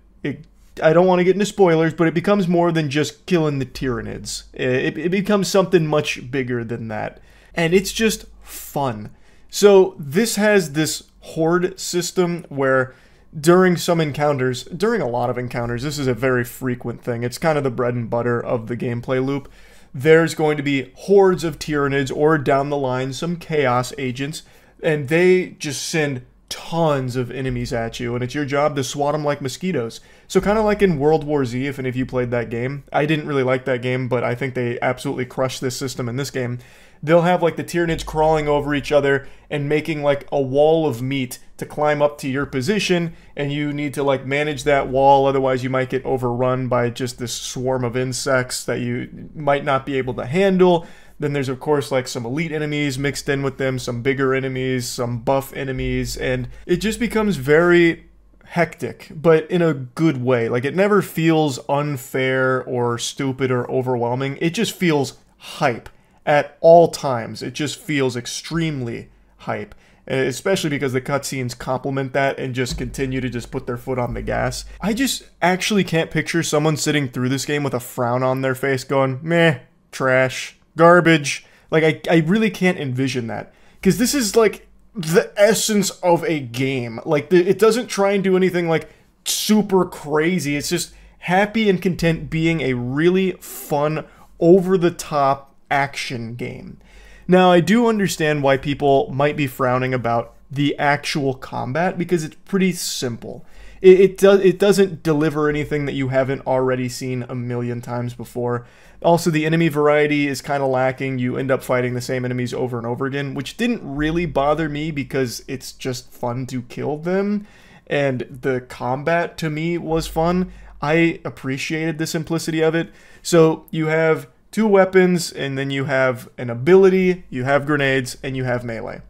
I don't want to get into spoilers, but it becomes more than just killing the Tyranids. It becomes something much bigger than that. And it's just fun. So this has this horde system where during some encounters, during a lot of encounters, this is a very frequent thing. It's kind of the bread and butter of the gameplay loop. There's going to be hordes of Tyranids or down the line some Chaos agents, and they just send tons of enemies at you, and it's your job to swat them like mosquitoes. So kind of like in World War Z, if any of you played that game. I didn't really like that game, but I think they absolutely crushed this system in this game. They'll have like the Tyranids crawling over each other and making like a wall of meat to climb up to your position, and you need to like manage that wall, otherwise you might get overrun by just this swarm of insects that you might not be able to handle. Then there's, of course, like some elite enemies mixed in with them, some bigger enemies, some buff enemies, and it just becomes very hectic, but in a good way. Like, it never feels unfair or stupid or overwhelming. It just feels hype at all times. It just feels extremely hype, especially because the cutscenes complement that and just continue to just put their foot on the gas. I just actually can't picture someone sitting through this game with a frown on their face going, meh, trash, garbage. Like, I really can't envision that, because this is like the essence of a game. Like, it doesn't try and do anything like super crazy. It's just happy and content being a really fun, over-the-top action game. Now, I do understand why people might be frowning about the actual combat, because it's pretty simple. It doesn't deliver anything that you haven't already seen a million times before. Also, the enemy variety is kind of lacking. You end up fighting the same enemies over and over again, which didn't really bother me because it's just fun to kill them, and the combat to me was fun. I appreciated the simplicity of it. So you have 2 weapons, and then you have an ability, you have grenades, and you have melee.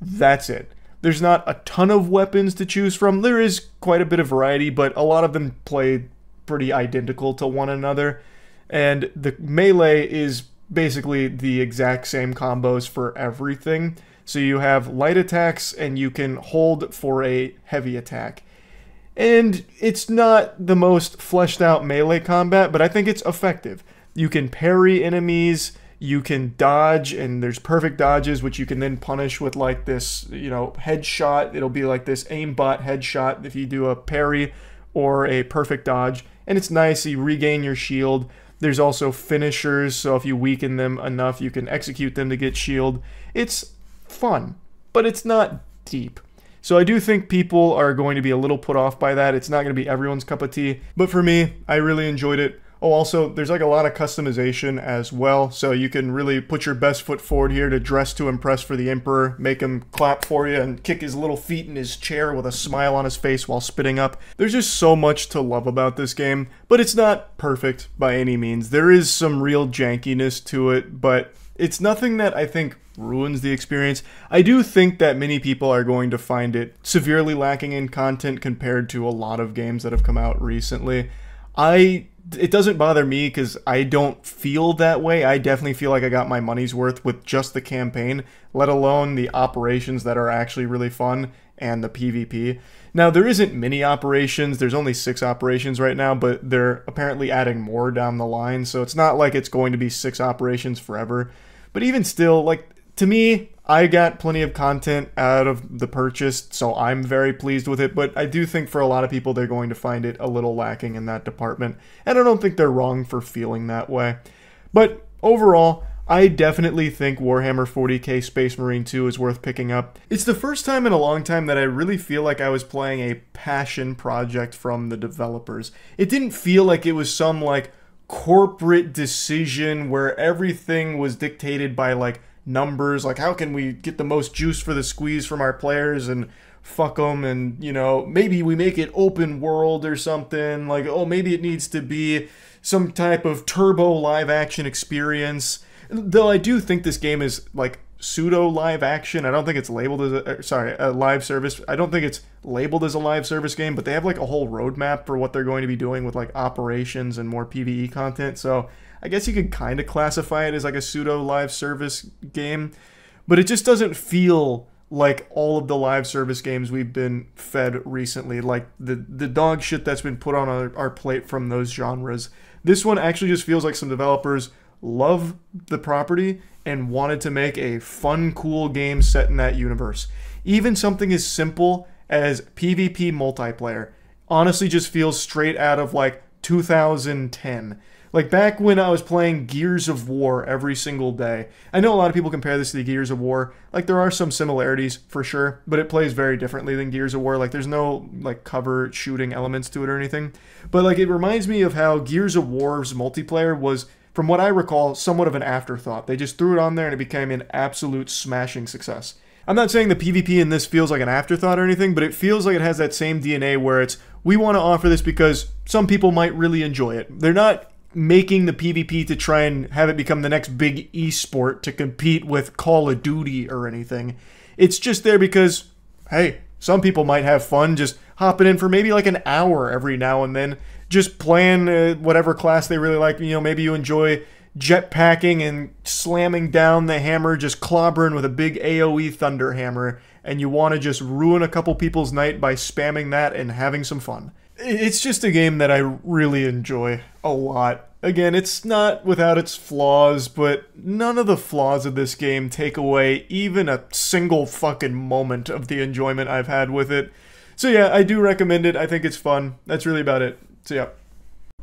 That's it. There's not a ton of weapons to choose from. There is quite a bit of variety, but a lot of them play pretty identical to one another. And the melee is basically the exact same combos for everything. So you have light attacks, and you can hold for a heavy attack. And it's not the most fleshed out melee combat, but I think it's effective. You can parry enemies, you can dodge, and there's perfect dodges, which you can then punish with like this, you know, headshot. It'll be like this aimbot headshot if you do a parry or a perfect dodge. And it's nice, you regain your shield. There's also finishers, so if you weaken them enough, you can execute them to get shield. It's fun, but it's not deep. So I do think people are going to be a little put off by that. It's not going to be everyone's cup of tea, but for me, I really enjoyed it. Oh, also, there's like a lot of customization as well, so you can really put your best foot forward here to dress to impress for the Emperor, make him clap for you, and kick his little feet in his chair with a smile on his face while spitting up. There's just so much to love about this game, but it's not perfect by any means. There is some real jankiness to it, but it's nothing that I think ruins the experience. I do think that many people are going to find it severely lacking in content compared to a lot of games that have come out recently. It doesn't bother me because I don't feel that way. I definitely feel like I got my money's worth with just the campaign, let alone the operations that are actually really fun and the PvP. Now, there isn't many operations. There's only 6 operations right now, but they're apparently adding more down the line, so it's not like it's going to be 6 operations forever. But even still, like, to me, I got plenty of content out of the purchase, so I'm very pleased with it, but I do think for a lot of people they're going to find it a little lacking in that department, and I don't think they're wrong for feeling that way. But overall, I definitely think Warhammer 40k Space Marine 2 is worth picking up. It's the first time in a long time that I really feel like I was playing a passion project from the developers. It didn't feel like it was some, like, corporate decision where everything was dictated by, like, numbers, like how can we get the most juice for the squeeze from our players and fuck them, and, you know, maybe we make it open world or something, like, oh, maybe it needs to be some type of turbo live action experience. Though I do think this game is, like, pseudo live action. I don't think it's labeled as a live service. I don't think it's labeled as a live service game, but they have, like, a whole roadmap for what they're going to be doing with, like, operations and more PvE content. So I guess you could kind of classify it as, like, a pseudo live service game, but it just doesn't feel like all of the live service games we've been fed recently, like the dog shit that's been put on our plate from those genres. This one actually just feels like some developers love the property and wanted to make a fun, cool game set in that universe. Even something as simple as PvP multiplayer honestly just feels straight out of, like, 2010. Like, back when I was playing Gears of War every single day. I know a lot of people compare this to the Gears of War. Like, there are some similarities, for sure, but it plays very differently than Gears of War. Like, there's no, like, cover shooting elements to it or anything. But, like, it reminds me of how Gears of War's multiplayer was, from what I recall, somewhat of an afterthought. They just threw it on there and it became an absolute smashing success. I'm not saying the PvP in this feels like an afterthought or anything, but it feels like it has that same DNA where it's, we want to offer this because some people might really enjoy it. They're not making the PvP to try and have it become the next big esport to compete with Call of Duty or anything. It's just there because, hey, some people might have fun just hopping in for maybe like an hour every now and then, just playing whatever class they really like. You know, maybe you enjoy jetpacking and slamming down the hammer, just clobbering with a big AoE thunder hammer, and you want to just ruin a couple people's night by spamming that and having some fun. It's just a game that I really enjoy a lot. Again, it's not without its flaws, but none of the flaws of this game take away even a single fucking moment of the enjoyment I've had with it. So yeah, I do recommend it. I think it's fun. That's really about it. So yeah.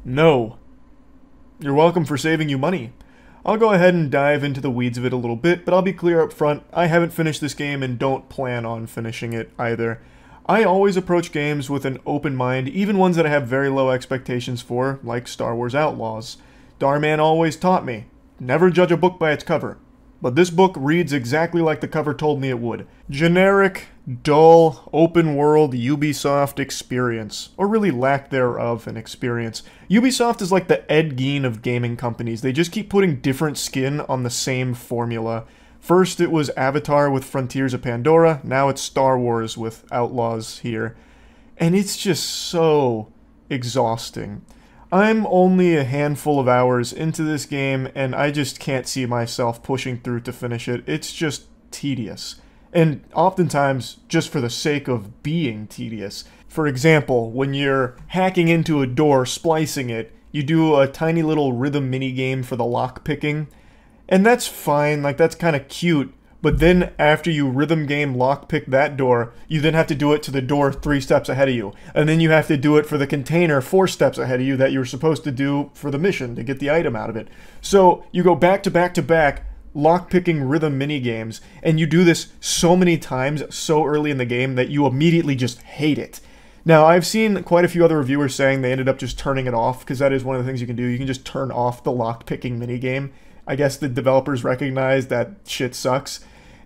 No. You're welcome for saving you money. I'll go ahead and dive into the weeds of it a little bit, but I'll be clear up front, I haven't finished this game and don't plan on finishing it either. I always approach games with an open mind, even ones that I have very low expectations for, like Star Wars Outlaws. Darman always taught me, never judge a book by its cover. But this book reads exactly like the cover told me it would. Generic, dull, open-world Ubisoft experience. Or really lack thereof an experience. Ubisoft is like the Ed Gein of gaming companies. They just keep putting different skin on the same formula. First it was Avatar with Frontiers of Pandora, now it's Star Wars with Outlaws here. And it's just so exhausting. I'm only a handful of hours into this game, and I just can't see myself pushing through to finish it. It's just tedious. And oftentimes, just for the sake of being tedious. For example, when you're hacking into a door, splicing it, you do a tiny little rhythm minigame for the lock picking. And that's fine, like that's kind of cute, but then after you rhythm game lockpick that door, you then have to do it to the door 3 steps ahead of you. And then you have to do it for the container 4 steps ahead of you that you were supposed to do for the mission to get the item out of it. So you go back to back to back, lockpicking rhythm minigames, and you do this so many times so early in the game that you immediately just hate it. Now, I've seen quite a few other reviewers saying they ended up just turning it off, because that is one of the things you can do. You can just turn off the lockpicking minigame. I guess the developers recognize that shit sucks,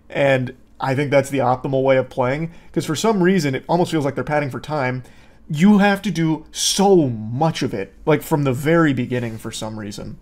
and I think that's the optimal way of playing, because for some reason it almost feels like they're padding for time. You have to do so much of it, like from the very beginning for some reason.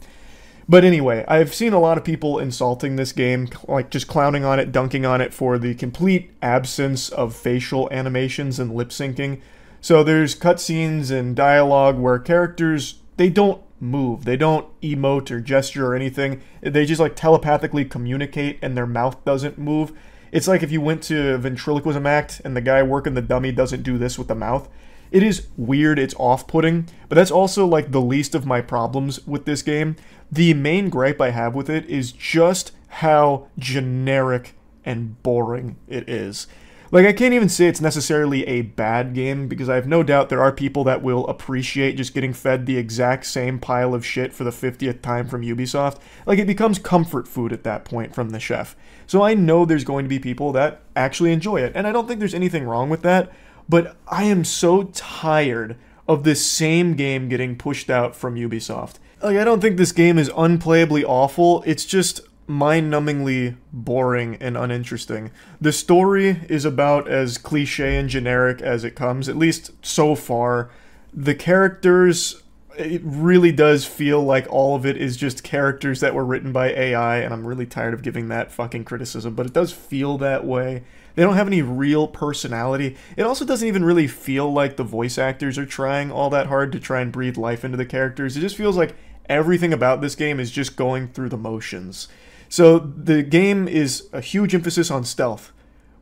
But anyway, I've seen a lot of people insulting this game, like just clowning on it, dunking on it for the complete absence of facial animations and lip syncing. So there's cutscenes and dialogue where characters, they don't move. They don't emote or gesture or anything. They just like telepathically communicate and their mouth doesn't move. It's like if you went to a ventriloquism act and the guy working the dummy doesn't do this with the mouth. It is weird, it's off-putting, but that's also like the least of my problems with this game. The main gripe I have with it is just how generic and boring it is. Like, I can't even say it's necessarily a bad game, because I have no doubt there are people that will appreciate just getting fed the exact same pile of shit for the 50th time from Ubisoft. Like, it becomes comfort food at that point from the chef. So I know there's going to be people that actually enjoy it, and I don't think there's anything wrong with that, but I am so tired of this same game getting pushed out from Ubisoft. Like, I don't think this game is unplayably awful, it's just mind-numbingly boring and uninteresting. The story is about as cliche and generic as it comes, at least so far. The characters, it really does feel like all of it is just characters that were written by AI, and I'm really tired of giving that fucking criticism, but it does feel that way. They don't have any real personality. It also doesn't even really feel like the voice actors are trying all that hard to try and breathe life into the characters. It just feels like everything about this game is just going through the motions. So the game is a huge emphasis on stealth,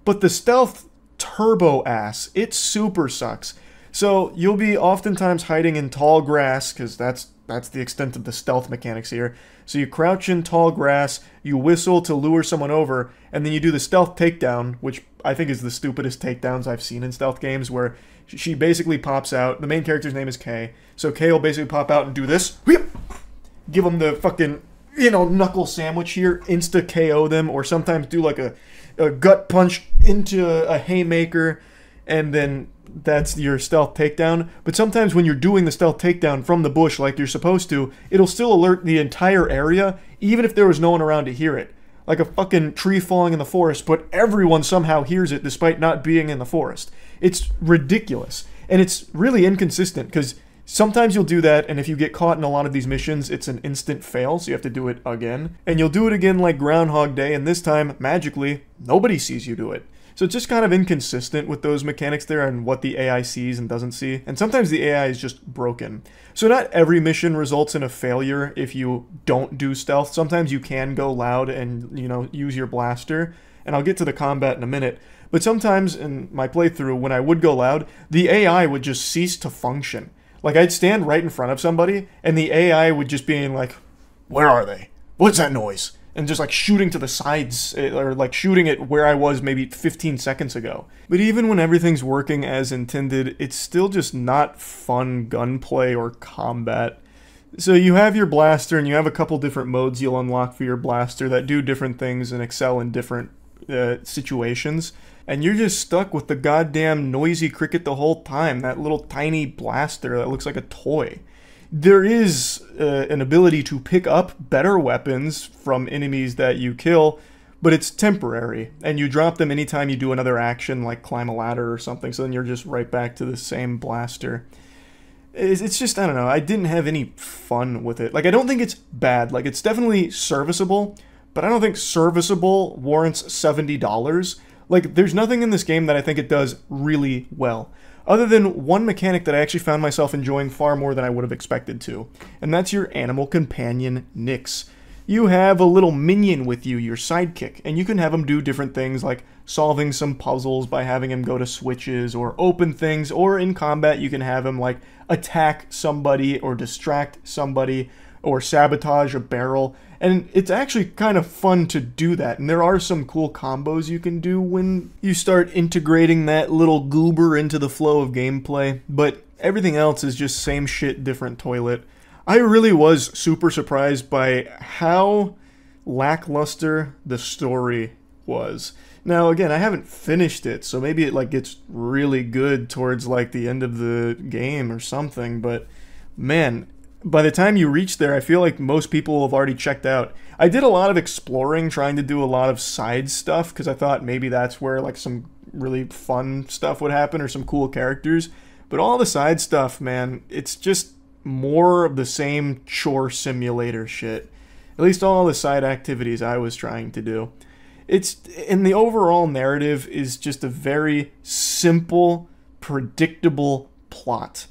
but the stealth turbo ass, it super sucks. So you'll be oftentimes hiding in tall grass, because that's the extent of the stealth mechanics here. So you crouch in tall grass, you whistle to lure someone over, and then you do the stealth takedown, which I think is the stupidest takedowns I've seen in stealth games, where she basically pops out. The main character's name is Kay, so Kay will basically pop out and do this. Give them the fucking, knuckle sandwich here, insta KO them, or sometimes do like a gut punch into a haymaker, and then that's your stealth takedown. But sometimes when you're doing the stealth takedown from the bush like you're supposed to, it'll still alert the entire area, even if there was no one around to hear it. Like a fucking tree falling in the forest, but everyone somehow hears it despite not being in the forest. It's ridiculous. And it's really inconsistent, because sometimes you'll do that, and if you get caught in a lot of these missions, it's an instant fail, so you have to do it again. And you'll do it again like Groundhog Day, and this time, magically, nobody sees you do it. So it's just kind of inconsistent with those mechanics there and what the AI sees and doesn't see. And sometimes the AI is just broken. So not every mission results in a failure if you don't do stealth. Sometimes you can go loud and, use your blaster. And I'll get to the combat in a minute. But sometimes in my playthrough, when I would go loud, the AI would just cease to function. Like, I'd stand right in front of somebody, and the AI would just be like, "Where are they? What's that noise?" And just like shooting to the sides, or like shooting at where I was maybe 15 seconds ago. But even when everything's working as intended, it's still just not fun gunplay or combat. So you have your blaster, and you have a couple different modes you'll unlock for your blaster that do different things and excel in different situations. And you're just stuck with the goddamn noisy cricket the whole time, that little tiny blaster that looks like a toy. There is an ability to pick up better weapons from enemies that you kill, but it's temporary, and you drop them anytime you do another action, like climb a ladder or something, so then you're just right back to the same blaster. It's just, I don't know, I didn't have any fun with it. Like, I don't think it's bad. Like, it's definitely serviceable, but I don't think serviceable warrants $70. Like, there's nothing in this game that I think it does really well, other than one mechanic that I actually found myself enjoying far more than I would have expected to, and that's your animal companion, Nyx. You have a little minion with you, your sidekick, and you can have him do different things like solving some puzzles by having him go to switches or open things, or in combat you can have him like attack somebody or distract somebody or sabotage a barrel. And it's actually kind of fun to do that, and there are some cool combos you can do when you start integrating that little goober into the flow of gameplay, but everything else is just same shit, different toilet. I really was super surprised by how lackluster the story was. Now, again, I haven't finished it, so maybe it like gets really good towards like the end of the game or something, but man, by the time you reach there, I feel like most people have already checked out. I did a lot of exploring, trying to do a lot of side stuff, because I thought maybe that's where like some really fun stuff would happen or some cool characters. But all the side stuff, man, it's just more of the same chore simulator shit. At least all the side activities I was trying to do. And the overall narrative is just a very simple, predictable plot.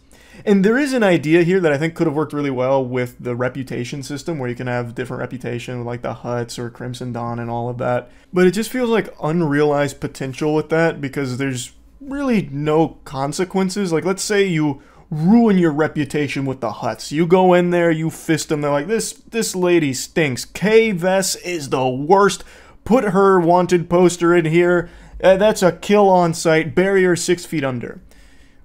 And there is an idea here that I think could have worked really well with the reputation system, where you can have different reputation, like the Huts or Crimson Dawn and all of that. But it just feels like unrealized potential with that, because there's really no consequences. Like, let's say you ruin your reputation with the Huts. You go in there, you fist them, they're like, this lady stinks. K-Vess is the worst put her wanted poster in here. That's a kill on sight, bury her 6 feet under.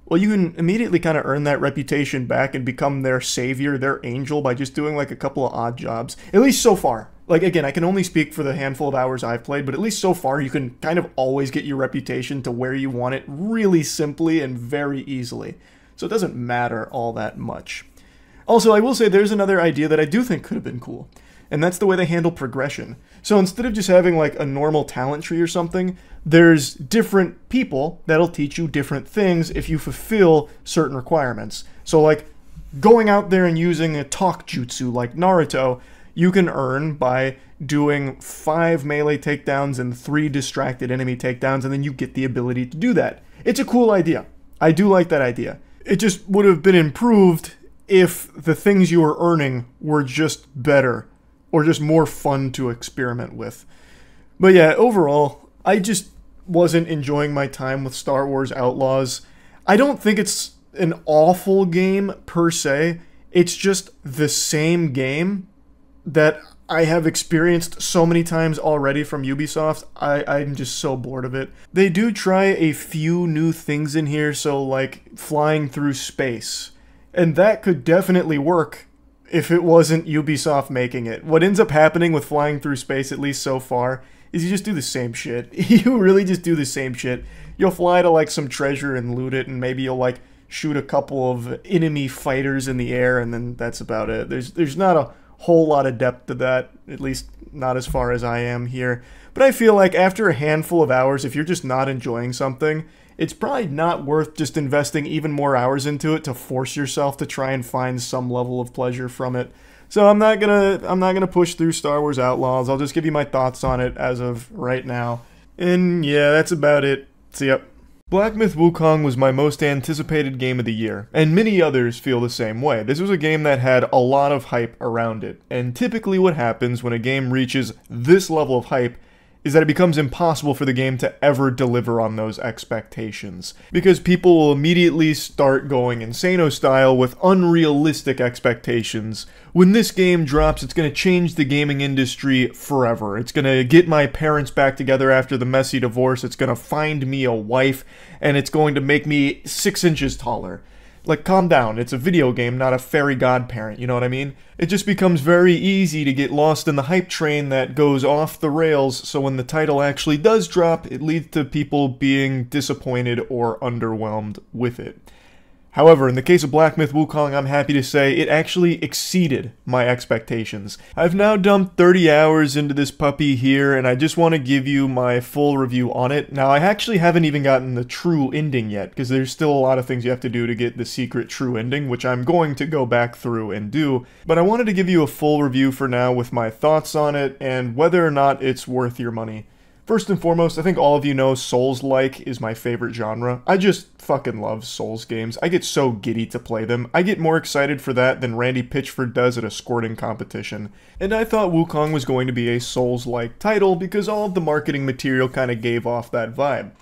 Well, you can immediately kind of earn that reputation back and become their savior, their angel, by just doing like a couple of odd jobs. At least so far. Like, again, I can only speak for the handful of hours I've played, but at least so far you can kind of always get your reputation to where you want it really simply and very easily. So it doesn't matter all that much. Also, I will say there's another idea that I do think could have been cool, and that's the way they handle progression. So instead of just having like a normal talent tree or something, there's different people that'll teach you different things if you fulfill certain requirements. So like going out there and using a talk jutsu like Naruto, you can earn by doing 5 melee takedowns and 3 distracted enemy takedowns, and then you get the ability to do that. It's a cool idea. I do like that idea. It just would have been improved if the things you were earning were just better, or just more fun to experiment with. But yeah, overall, I just wasn't enjoying my time with Star Wars Outlaws. I don't think it's an awful game per se. It's just the same game that I have experienced so many times already from Ubisoft. I'm just so bored of it. They do try a few new things in here, so like flying through space. And that could definitely work if it wasn't Ubisoft making it. What ends up happening with flying through space, at least so far, is you just do the same shit. You really just do the same shit. You'll fly to like some treasure and loot it, and maybe you'll like shoot a couple of enemy fighters in the air, and then that's about it. There's not a whole lot of depth to that, at least not as far as I am here. But I feel like after a handful of hours, if you're just not enjoying something, it's probably not worth just investing even more hours into it to force yourself to try and find some level of pleasure from it. So I'm not gonna push through Star Wars Outlaws. I'll just give you my thoughts on it as of right now. And yeah, that's about it. See ya. Black Myth Wukong was my most anticipated game of the year, and many others feel the same way. This was a game that had a lot of hype around it, and typically what happens when a game reaches this level of hype is that it becomes impossible for the game to ever deliver on those expectations. Because people will immediately start going insano style with unrealistic expectations. When this game drops, it's going to change the gaming industry forever. It's going to get my parents back together after the messy divorce, it's going to find me a wife, and it's going to make me 6 inches taller. Like, calm down, it's a video game, not a fairy godparent, you know what I mean? It just becomes very easy to get lost in the hype train that goes off the rails, so when the title actually does drop, it leads to people being disappointed or underwhelmed with it. However, in the case of Black Myth Wukong, I'm happy to say it actually exceeded my expectations. I've now dumped 30 hours into this puppy here, and I just want to give you my full review on it. Now, I actually haven't even gotten the true ending yet, because there's still a lot of things you have to do to get the secret true ending, which I'm going to go back through and do. But I wanted to give you a full review for now with my thoughts on it, and whether or not it's worth your money. First and foremost, I think all of you know Souls-like is my favorite genre. I just fucking love Souls games. I get so giddy to play them. I get more excited for that than Randy Pitchford does at a squirting competition. And I thought Wukong was going to be a Souls-like title because all of the marketing material kind of gave off that vibe.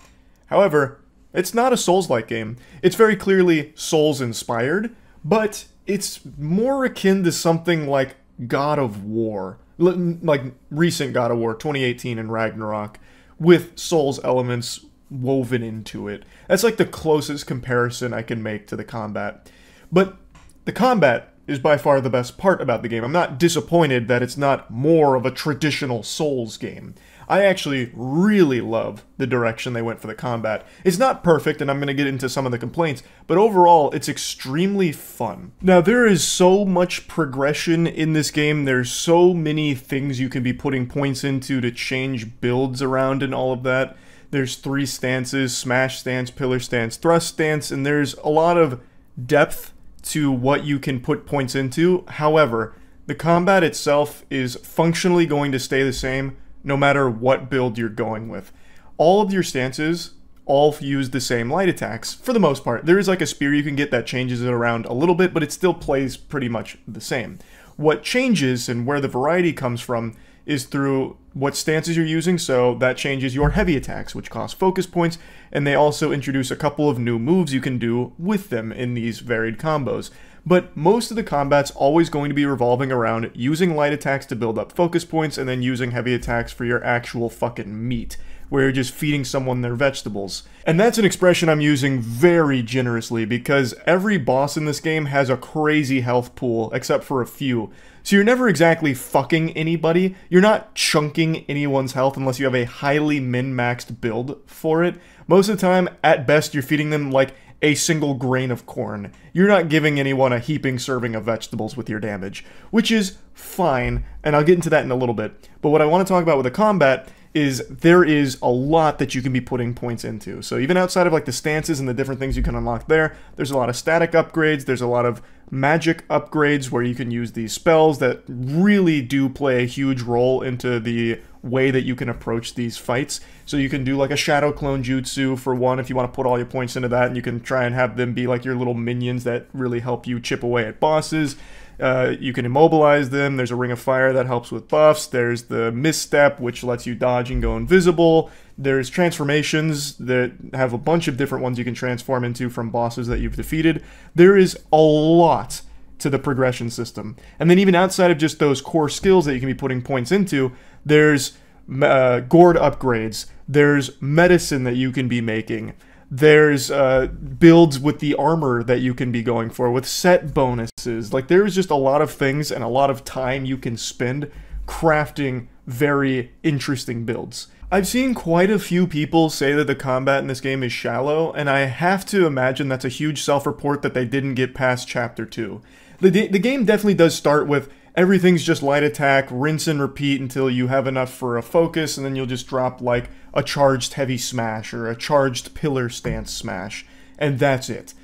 However, it's not a Souls-like game. It's very clearly Souls-inspired, but it's more akin to something like God of War. Like recent God of War, 2018 and Ragnarok, with Souls elements woven into it. That's like the closest comparison I can make to the combat. But the combat is by far the best part about the game. I'm not disappointed that it's not more of a traditional Souls game. I actually really love the direction they went for the combat. It's not perfect, and I'm going to get into some of the complaints, but overall, it's extremely fun. Now, there is so much progression in this game. There's so many things you can be putting points into to change builds around and all of that. There's 3 stances: smash stance, pillar stance, thrust stance, and there's a lot of depth to what you can put points into. However, the combat itself is functionally going to stay the same no matter what build you're going with. All of your stances all use the same light attacks, for the most part. There is like a spear you can get that changes it around a little bit, but it still plays pretty much the same. What changes and where the variety comes from is through what stances you're using, so that changes your heavy attacks, which cost focus points, and they also introduce a couple of new moves you can do with them in these varied combos. but most of the combat's always going to be revolving around using light attacks to build up focus points and then using heavy attacks for your actual fucking meat, where you're just feeding someone their vegetables. And that's an expression I'm using very generously because every boss in this game has a crazy health pool, except for a few. So you're never exactly fucking anybody. You're not chunking anyone's health unless you have a highly min-maxed build for it. Most of the time, at best, you're feeding them like a single grain of corn. You're not giving anyone a heaping serving of vegetables with your damage, which is fine, and I'll get into that in a little bit. But what I want to talk about with the combat is there is a lot that you can be putting points into. So even outside of like the stances and the different things you can unlock there, there's a lot of static upgrades, there's a lot of magic upgrades where you can use these spells that really do play a huge role into the way that you can approach these fights. So you can do like a shadow clone jutsu for one if you want to put all your points into that, and you can try and have them be like your little minions that really help you chip away at bosses. You can immobilize them. There's a ring of fire that helps with buffs. There's the misstep, which lets you dodge and go invisible. There's transformations that have a bunch of different ones you can transform into from bosses that you've defeated. There is a lot to the progression system. And then even outside of just those core skills that you can be putting points into, there's gourd upgrades. There's medicine that you can be making. There's builds with the armor that you can be going for, with set bonuses. Like, there's just a lot of things and a lot of time you can spend crafting very interesting builds. I've seen quite a few people say that the combat in this game is shallow, and I have to imagine that's a huge self-report that they didn't get past Chapter 2. The game definitely does start with everything's just light attack, rinse and repeat until you have enough for a focus, and then you'll just drop like a charged heavy smash or a charged pillar stance smash, and that's it.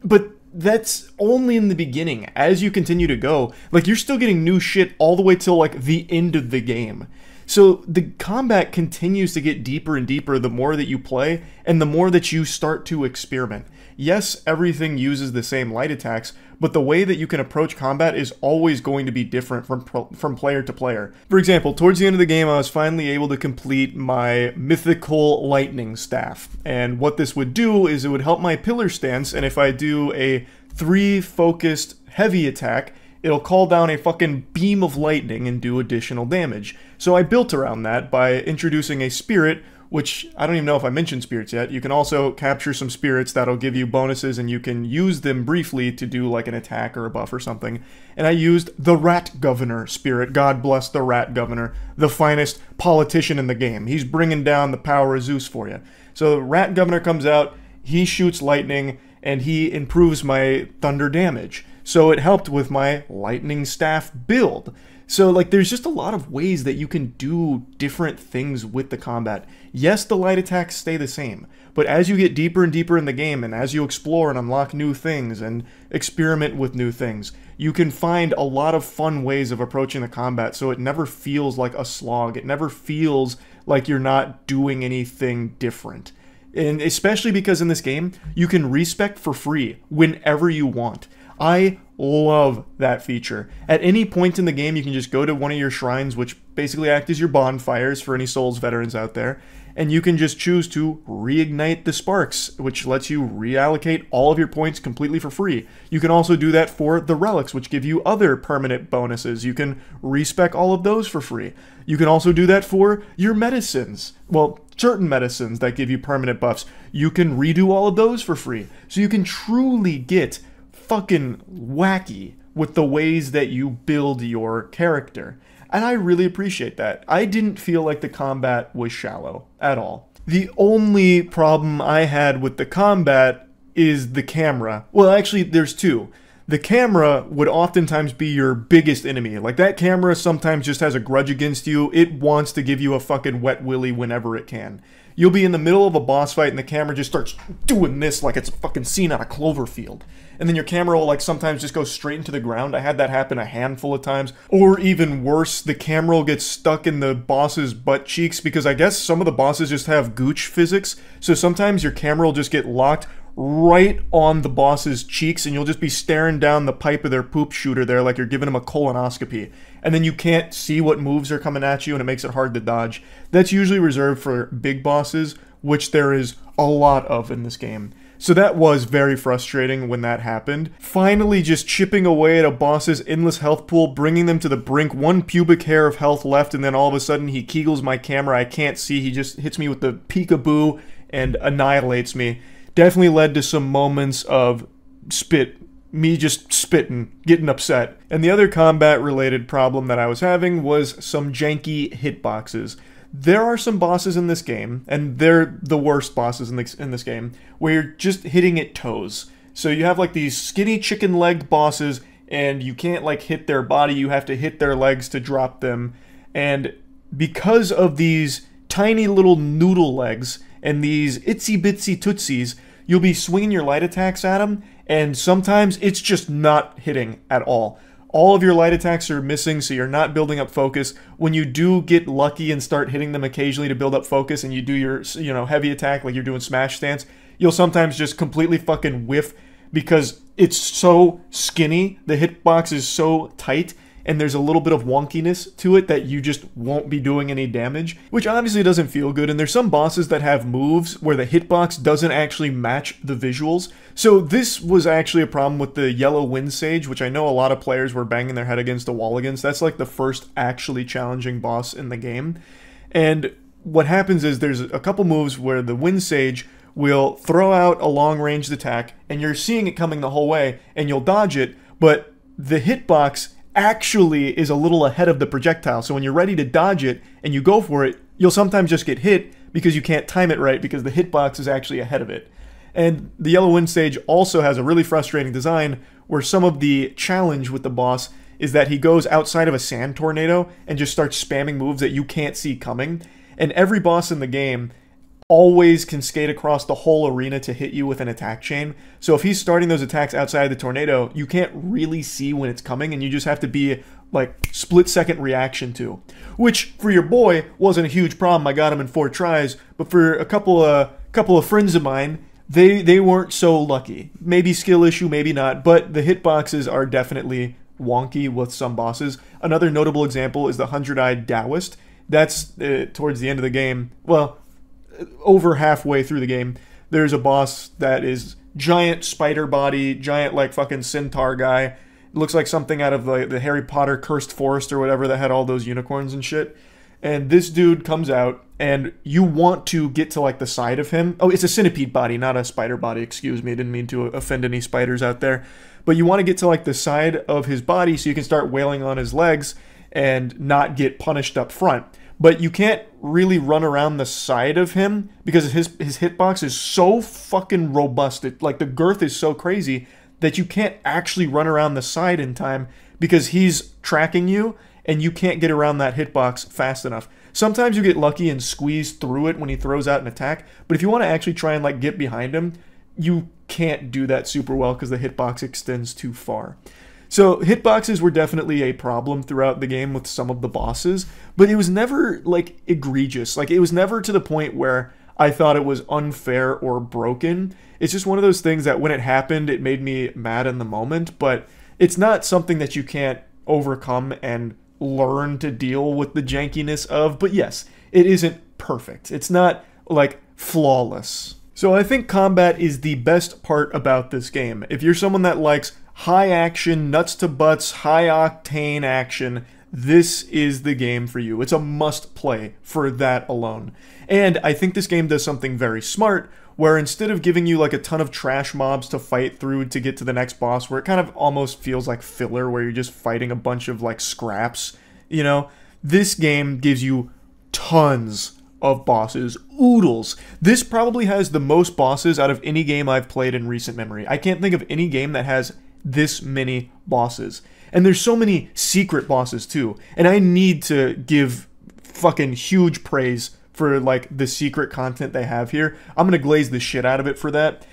But that's only in the beginning. As you continue to go, like, you're still getting new shit all the way till like the end of the game. So the combat continues to get deeper and deeper the more that you play and the more that you start to experiment. Yes, everything uses the same light attacks, but the way that you can approach combat is always going to be different from player to player. For example, towards the end of the game, I was finally able to complete my mythical lightning staff. And what this would do is it would help my pillar stance, and if I do a 3-focused heavy attack, it'll call down a fucking beam of lightning and do additional damage. So I built around that by introducing a spirit, which I don't even know if I mentioned spirits yet. You can also capture some spirits that'll give you bonuses, and you can use them briefly to do like an attack or a buff or something. And I used the Rat Governor spirit. God bless the Rat Governor, the finest politician in the game. He's bringing down the power of Zeus for you. So the Rat Governor comes out, he shoots lightning, and he improves my thunder damage. So it helped with my lightning staff build. So, like, there's just a lot of ways that you can do different things with the combat. Yes, the light attacks stay the same, but as you get deeper and deeper in the game, and as you explore and unlock new things and experiment with new things, you can find a lot of fun ways of approaching the combat, so it never feels like a slog. It never feels like you're not doing anything different. And especially because in this game, you can respec for free whenever you want. I love that feature. At any point in the game, you can just go to one of your shrines, which basically act as your bonfires for any Souls veterans out there, and you can just choose to reignite the sparks, which lets you reallocate all of your points completely for free. You can also do that for the relics, which give you other permanent bonuses. You can respec all of those for free. You can also do that for your medicines. Well, certain medicines that give you permanent buffs. You can redo all of those for free. So you can truly get fucking wacky with the ways that you build your character. And I really appreciate that. I didn't feel like the combat was shallow at all. The only problem I had with the combat is the camera. Well, actually, there's two. The camera would oftentimes be your biggest enemy. Like, that camera sometimes just has a grudge against you. It wants to give you a fucking wet willy whenever it can. You'll be in the middle of a boss fight and the camera just starts doing this like it's a fucking scene out of Cloverfield. And then your camera will like sometimes just go straight into the ground. I had that happen a handful of times. Or even worse, the camera will get stuck in the boss's butt cheeks because I guess some of the bosses just have gooch physics. So sometimes your camera will just get locked right on the boss's cheeks and you'll just be staring down the pipe of their poop shooter there like you're giving them a colonoscopy. And then you can't see what moves are coming at you and it makes it hard to dodge. That's usually reserved for big bosses, which there is a lot of in this game. So that was very frustrating when that happened. Finally just chipping away at a boss's endless health pool, bringing them to the brink, 1 pubic hair of health left, and then all of a sudden he kegels my camera, I can't see, he just hits me with the peekaboo and annihilates me. Definitely led to some moments of me just spitting, getting upset. And the other combat-related problem that I was having was some janky hitboxes. There are some bosses in this game, and they're the worst bosses in this game, where you're just hitting at toes. So you have like these skinny chicken-legged bosses, and you can't like hit their body, you have to hit their legs to drop them. And because of these tiny little noodle legs and these itsy-bitsy tootsies, you'll be swinging your light attacks at them, and sometimes it's just not hitting at all. All of your light attacks are missing, so you're not building up focus. When you do get lucky and start hitting them occasionally to build up focus, and you do your, heavy attack like you're doing smash stance, you'll sometimes just completely fucking whiff because it's so skinny, the hitbox is so tight, and there's a little bit of wonkiness to it that you just won't be doing any damage, which obviously doesn't feel good. And there's some bosses that have moves where the hitbox doesn't actually match the visuals. So this was actually a problem with the yellow wind sage, which I know a lot of players were banging their head against a wall against. That's like the first actually challenging boss in the game. And what happens is there's a couple moves where the wind sage will throw out a long-ranged attack, and you're seeing it coming the whole way, and you'll dodge it, but the hitbox actually is a little ahead of the projectile. So when you're ready to dodge it and you go for it, you'll sometimes just get hit because you can't time it right because the hitbox is actually ahead of it. And the Yellow Wind Sage also has a really frustrating design where some of the challenge with the boss is that he goes outside of a sand tornado and just starts spamming moves that you can't see coming. And every boss in the game always can skate across the whole arena to hit you with an attack chain. So if he's starting those attacks outside the tornado, you can't really see when it's coming, and you just have to be like split-second reaction to. Which, for your boy, wasn't a huge problem. I got him in 4 tries, but for a couple of friends of mine, they weren't so lucky. Maybe skill issue, maybe not, but the hitboxes are definitely wonky with some bosses. Another notable example is the 100-eyed Taoist. That's towards the end of the game. Well, over halfway through the game, there's a boss that is giant spider body, giant like fucking centaur guy. It looks like something out of the Harry Potter Cursed Forest or whatever that had all those unicorns and shit. And this dude comes out, and you want to get to like the side of him. Oh, it's a centipede body, not a spider body. Excuse me, I didn't mean to offend any spiders out there. But you want to get to like the side of his body so you can start wailing on his legs and not get punished up front. But you can't really run around the side of him because his hitbox is so fucking robust. Like the girth is so crazy that you can't actually run around the side in time because he's tracking you and you can't get around that hitbox fast enough. Sometimes you get lucky and squeeze through it when he throws out an attack, but if you want to actually try and like get behind him, you can't do that super well because the hitbox extends too far. So hitboxes were definitely a problem throughout the game with some of the bosses, but it was never like egregious. Like it was never to the point where I thought it was unfair or broken. It's just one of those things that when it happened, it made me mad in the moment, but it's not something that you can't overcome and learn to deal with the jankiness of. But yes, it isn't perfect. It's not like flawless. So I think combat is the best part about this game. If you're someone that likes high action, nuts to butts, high octane action, this is the game for you. It's a must play for that alone. And I think this game does something very smart, where instead of giving you like a ton of trash mobs to fight through to get to the next boss, where it kind of almost feels like filler, where you're just fighting a bunch of like scraps, you know, this game gives you tons of bosses, oodles. This probably has the most bosses out of any game I've played in recent memory. I can't think of any game that has this many bosses. And there's so many secret bosses too. And I need to give fucking huge praise for like the secret content they have here. I'm gonna glaze the shit out of it for that.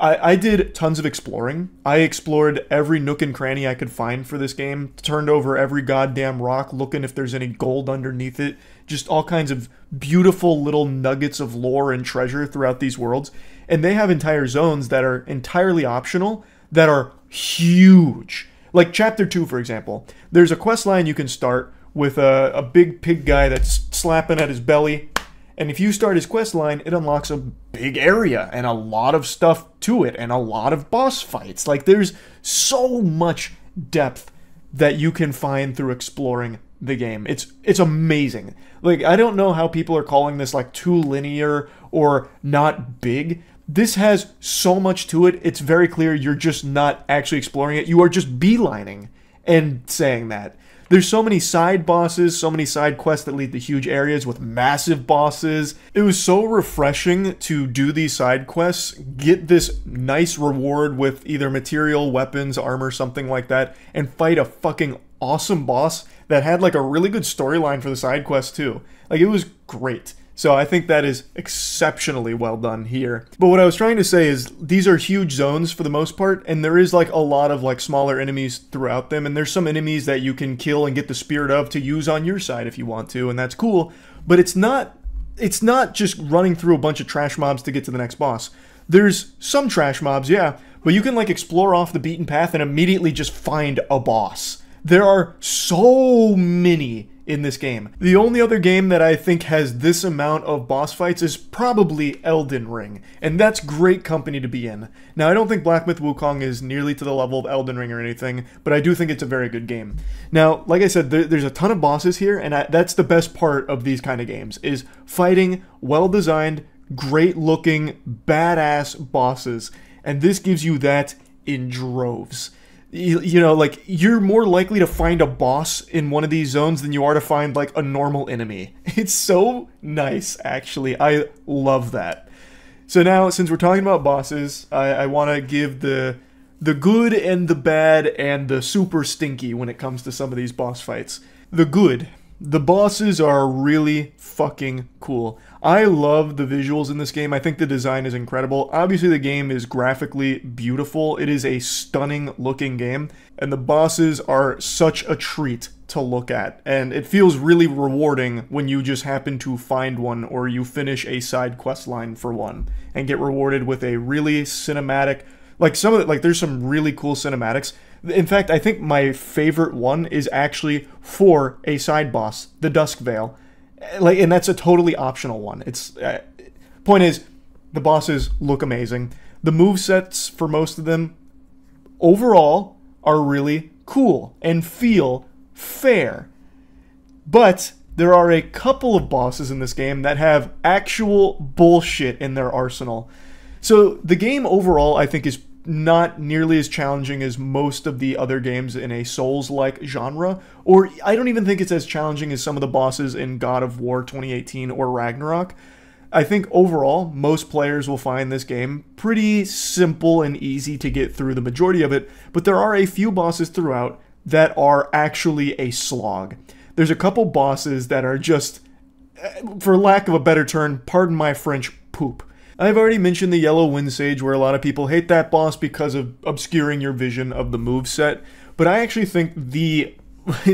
I did tons of exploring. I explored every nook and cranny I could find for this game, turned over every goddamn rock looking if there's any gold underneath it, just all kinds of beautiful little nuggets of lore and treasure throughout these worlds. And they have entire zones that are entirely optional that are huge. Like Chapter 2, for example. There's a quest line you can start with a big pig guy that's slapping at his belly, And if you start his quest line, it unlocks a big area and a lot of stuff to it and a lot of boss fights. Like, there's so much depth that you can find through exploring the game. It's amazing. Like, I don't know how people are calling this like too linear or not big. This has so much to it. It's very clear you're just not actually exploring it. You are just beelining and saying that. There's so many side bosses, so many side quests that lead to huge areas with massive bosses. It was so refreshing to do these side quests, get this nice reward with either material, weapons, armor, something like that, and fight a fucking awesome boss that had like a really good storyline for the side quest too. Like, it was great. So I think that is exceptionally well done here. But what I was trying to say is these are huge zones for the most part, and there is like a lot of like smaller enemies throughout them, and there's some enemies that you can kill and get the spirit of to use on your side if you want to, and that's cool. But it's not just running through a bunch of trash mobs to get to the next boss. There's some trash mobs, yeah, but you can like explore off the beaten path and immediately just find a boss. There are so many in this game. The only other game that I think has this amount of boss fights is probably Elden Ring, and that's great company to be in. Now, I don't think Black Myth Wukong is nearly to the level of Elden Ring or anything, but I do think it's a very good game. Now, like I said, there's a ton of bosses here, and that's the best part of these kind of games, is fighting well-designed, great-looking, badass bosses, and this gives you that in droves. You know, like, you're more likely to find a boss in one of these zones than you are to find, like, a normal enemy. It's so nice, actually. I love that. So now, since we're talking about bosses, I want to give the good and the bad and the super stinky when it comes to some of these boss fights. The good. The bosses are really fucking cool. I love the visuals in this game. I think the design is incredible. Obviously, the game is graphically beautiful. It is a stunning looking game, and the bosses are such a treat to look at. And it feels really rewarding when you just happen to find one or you finish a side quest line for one and get rewarded with a really cinematic, like there's some really cool cinematics. In fact, I think my favorite one is actually for a side boss, the Dusk Veil. Like, and that's a totally optional one. It's point is, the bosses look amazing. The movesets for most of them, overall, are really cool and feel fair. But there are a couple of bosses in this game that have actual bullshit in their arsenal. So the game overall, I think, is not nearly as challenging as most of the other games in a Souls-like genre, or I don't even think it's as challenging as some of the bosses in God of War 2018 or Ragnarok. I think overall, most players will find this game pretty simple and easy to get through the majority of it, but there are a few bosses throughout that are actually a slog. There's a couple bosses that are just, for lack of a better term, pardon my French, poop. I've already mentioned the Yellow Wind Sage, where a lot of people hate that boss because of obscuring your vision of the moveset, but I actually think the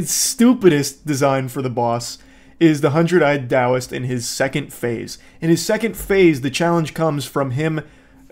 stupidest design for the boss is the 100-Eyed Taoist in his second phase. In his second phase, the challenge comes from him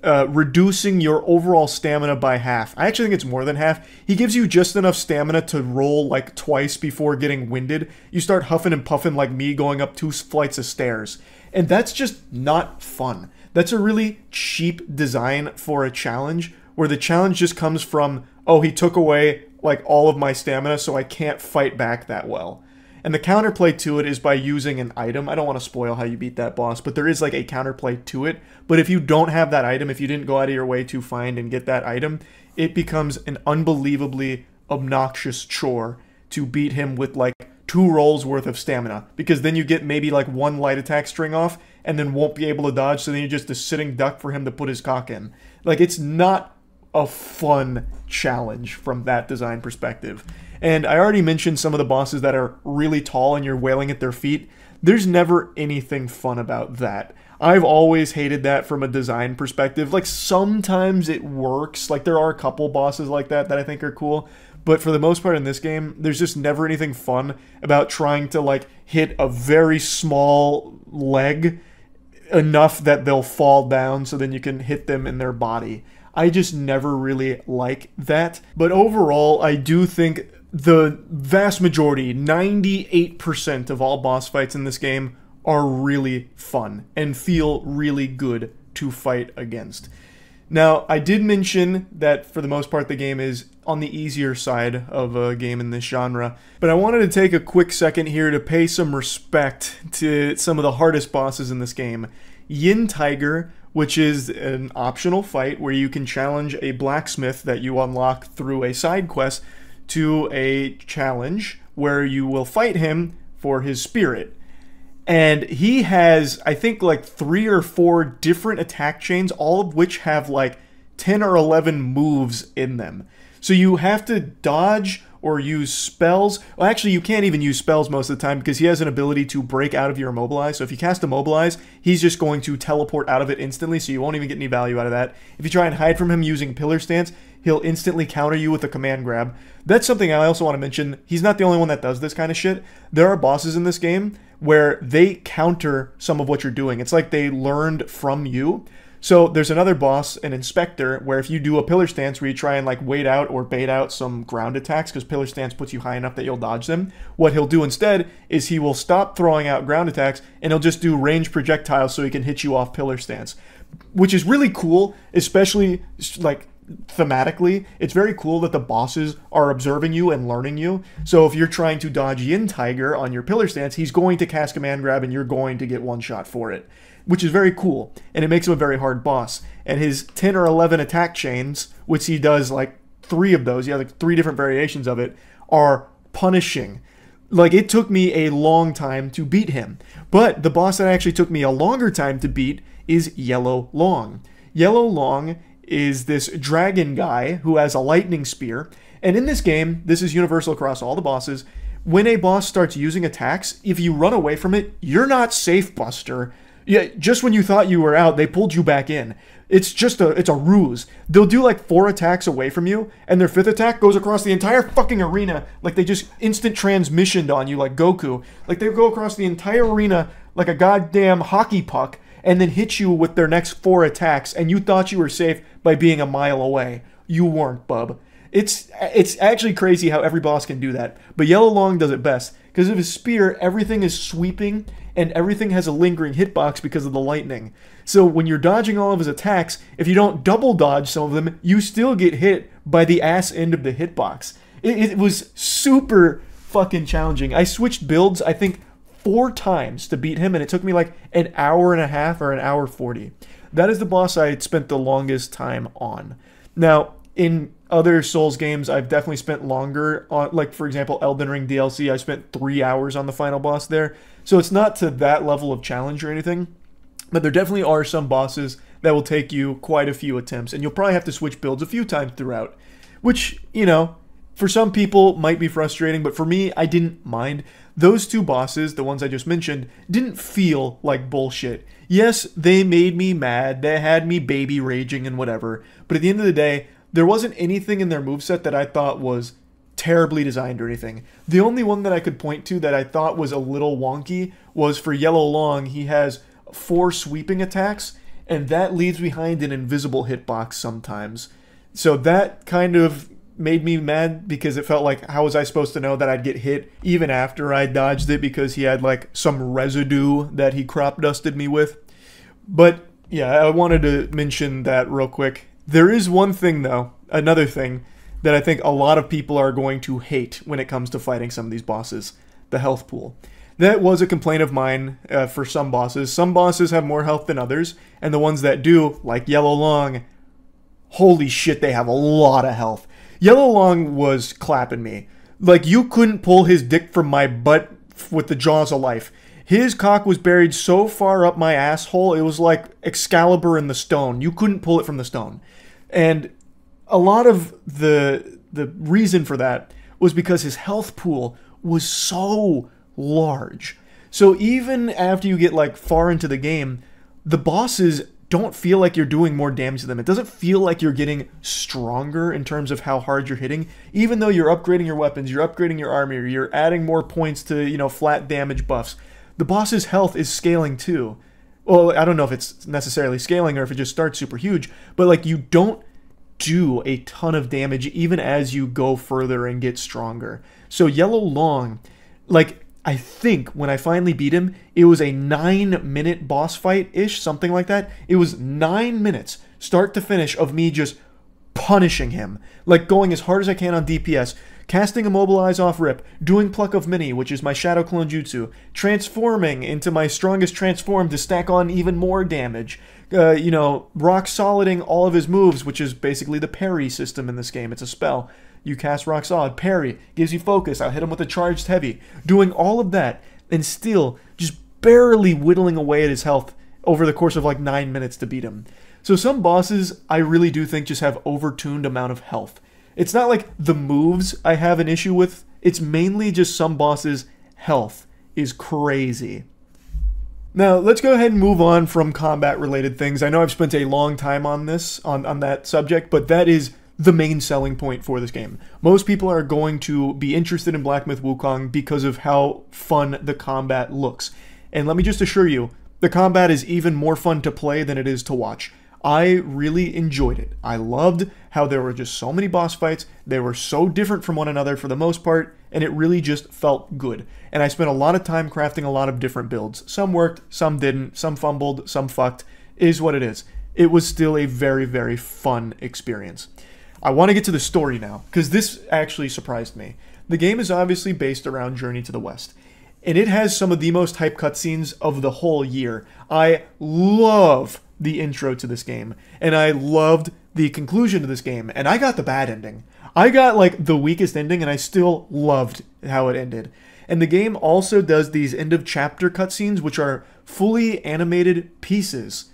reducing your overall stamina by half. I actually think it's more than half. He gives you just enough stamina to roll like twice before getting winded. You start huffing and puffing like me going up 2 flights of stairs. And that's just not fun. That's a really cheap design for a challenge, where the challenge just comes from, oh, he took away like all of my stamina, so I can't fight back that well. And the counterplay to it is by using an item. I don't want to spoil how you beat that boss, but there is like a counterplay to it. But if you don't have that item, if you didn't go out of your way to find and get that item, it becomes an unbelievably obnoxious chore to beat him with like 2 rolls worth of stamina, because then you get maybe like 1 light attack string off and then won't be able to dodge, so then you're just a sitting duck for him to put his cock in. Like, it's not a fun challenge from that design perspective. And I already mentioned some of the bosses that are really tall and you're wailing at their feet. There's never anything fun about that. I've always hated that from a design perspective. Like, sometimes it works. Like, there are a couple bosses like that I think are cool. But for the most part in this game, there's just never anything fun about trying to, like, hit a very small leg enough that they'll fall down so then you can hit them in their body. I just never really like that. But overall, I do think the vast majority, 98% of all boss fights in this game, are really fun and feel really good to fight against. Now, I did mention that for the most part the game is on the easier side of a game in this genre, but I wanted to take a quick second here to pay some respect to some of the hardest bosses in this game. Yin Tiger, which is an optional fight where you can challenge a blacksmith that you unlock through a side quest to a challenge where you will fight him for his spirit. And he has, I think, like 3 or 4 different attack chains, all of which have like 10 or 11 moves in them. So you have to dodge or use spells. Well, actually, you can't even use spells most of the time because he has an ability to break out of your immobilize. So if you cast Immobilize, he's just going to teleport out of it instantly, so you won't even get any value out of that. If you try and hide from him using Pillar Stance, he'll instantly counter you with a command grab. That's something I also want to mention. He's not the only one that does this kind of shit. There are bosses in this game where they counter some of what you're doing. It's like they learned from you. So there's another boss, an Inspector, where if you do a Pillar Stance where you try and like wait out or bait out some ground attacks, because Pillar Stance puts you high enough that you'll dodge them, what he'll do instead is he will stop throwing out ground attacks and he'll just do range projectiles so he can hit you off Pillar Stance, which is really cool, especially like thematically. It's very cool that the bosses are observing you and learning you. So if you're trying to dodge Yin Tiger on your Pillar Stance, he's going to cast Command Grab and you're going to get one shot for it, which is very cool, and it makes him a very hard boss. And his 10 or 11 attack chains, which he does like 3 of those, yeah, like 3 different variations of it, are punishing. Like, it took me a long time to beat him. But the boss that actually took me a longer time to beat is Yellow Long. Yellow Long is this dragon guy who has a lightning spear. And in this game, this is universal across all the bosses, when a boss starts using attacks, if you run away from it, you're not safe, Buster. Yeah, just when you thought you were out, they pulled you back in. It's a ruse. They'll do like 4 attacks away from you, and their 5th attack goes across the entire fucking arena, like they just instant transmissioned on you like Goku. Like they go across the entire arena like a goddamn hockey puck, and then hit you with their next 4 attacks, and you thought you were safe by being a mile away. You weren't, bub. It's actually crazy how every boss can do that, but Yellow Long does it best. Because of his spear, everything is sweeping, and everything has a lingering hitbox because of the lightning. So when you're dodging all of his attacks, if you don't double dodge some of them, you still get hit by the ass end of the hitbox. It was super fucking challenging. I switched builds, I think, 4 times to beat him, and it took me like an hour and a half or an hour 40. That is the boss I had spent the longest time on. Now, in other Souls games, I've definitely spent longer on, like, for example, Elden Ring DLC, I spent 3 hours on the final boss there. So it's not to that level of challenge or anything, but there definitely are some bosses that will take you quite a few attempts, and you'll probably have to switch builds a few times throughout, which, you know, for some people might be frustrating, but for me, I didn't mind. Those 2 bosses, the ones I just mentioned, didn't feel like bullshit. Yes, they made me mad, they had me baby raging and whatever, but at the end of the day, there wasn't anything in their moveset that I thought was terribly designed or anything. The only one that I could point to that I thought was a little wonky was for Yellow Long. He has 4 sweeping attacks, and that leaves behind an invisible hitbox sometimes. So that kind of made me mad because it felt like, how was I supposed to know that I'd get hit even after I dodged it because he had like some residue that he crop dusted me with. But yeah, I wanted to mention that real quick. There is one thing though, another thing, that I think a lot of people are going to hate when it comes to fighting some of these bosses: the health pool. That was a complaint of mine for some bosses. Some bosses have more health than others, and the ones that do, like Yellow Long, holy shit, they have a lot of health. Yellow Long was clapping me. Like, you couldn't pull his dick from my butt with the jaws of life. His cock was buried so far up my asshole, it was like Excalibur in the stone. You couldn't pull it from the stone. And a lot of the reason for that was because his health pool was so large. So even after you get like far into the game, the bosses don't feel like you're doing more damage to them. It doesn't feel like you're getting stronger in terms of how hard you're hitting, even though you're upgrading your weapons, you're upgrading your armor, you're adding more points to, you know, flat damage buffs. The boss's health is scaling too. Well, I don't know if it's necessarily scaling or if it just starts super huge, but like, you don't do a ton of damage even as you go further and get stronger. So Yellow Long, like, I think when I finally beat him, it was a 9-minute boss fight-ish, something like that. It was 9 minutes, start to finish, of me just punishing him. Like going as hard as I can on DPS, casting Immobilize off rip, doing Pluck of Mini, which is my Shadow Clone Jutsu, transforming into my strongest transform to stack on even more damage, you know, rock soliding all of his moves, which is basically the parry system in this game. It's a spell. You cast Rock Solid, parry, gives you focus, I'll hit him with a charged heavy. Doing all of that, and still just barely whittling away at his health over the course of like 9 minutes to beat him. So some bosses, I really do think just have overtuned amount of health. It's not like the moves I have an issue with, it's mainly just some bosses' health is crazy. Now, let's go ahead and move on from combat-related things. I know I've spent a long time on this, on that subject, but that is the main selling point for this game. Most people are going to be interested in Black Myth Wukong because of how fun the combat looks. And let me just assure you, the combat is even more fun to play than it is to watch. I really enjoyed it. I loved how there were just so many boss fights, they were so different from one another for the most part, and it really just felt good. And I spent a lot of time crafting a lot of different builds. Some worked, some didn't, some fumbled, some fucked. It is what it is. It was still a very, very fun experience. I want to get to the story now, because this actually surprised me. The game is obviously based around Journey to the West, and it has some of the most hype cutscenes of the whole year. I love the intro to this game, and I loved the conclusion to this game, and I got the bad ending. I got like the weakest ending, and I still loved how it ended. And the game also does these end of chapter cutscenes, which are fully animated pieces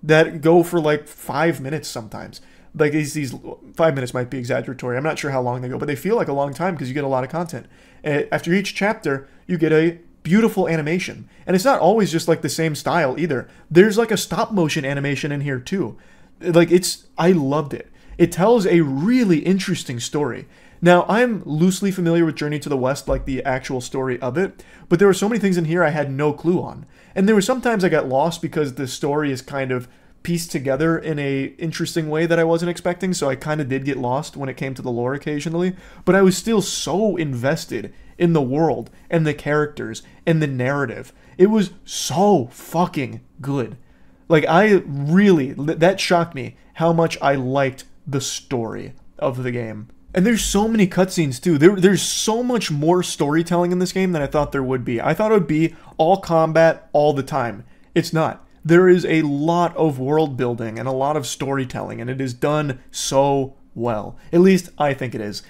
that go for like 5 minutes sometimes. Like these 5 minutes might be exaggeratory. I'm not sure how long they go, but they feel like a long time because you get a lot of content. After each chapter, you get a beautiful animation. And it's not always just like the same style either. There's like a stop motion animation in here too. Like I loved it. It tells a really interesting story. Now, I'm loosely familiar with Journey to the West, like the actual story of it, but there were so many things in here I had no clue on. And there were sometimes I got lost because the story is kind of pieced together in a interesting way that I wasn't expecting, so I kind of did get lost when it came to the lore occasionally, but I was still so invested in the world and the characters and the narrative. It was so fucking good. Like, that shocked me how much I liked the story of the game. And there's so many cutscenes too. There's so much more storytelling in this game than I thought there would be. I thought it would be all combat all the time. It's not. There is a lot of world building and a lot of storytelling, and it is done so well. At least I think it is.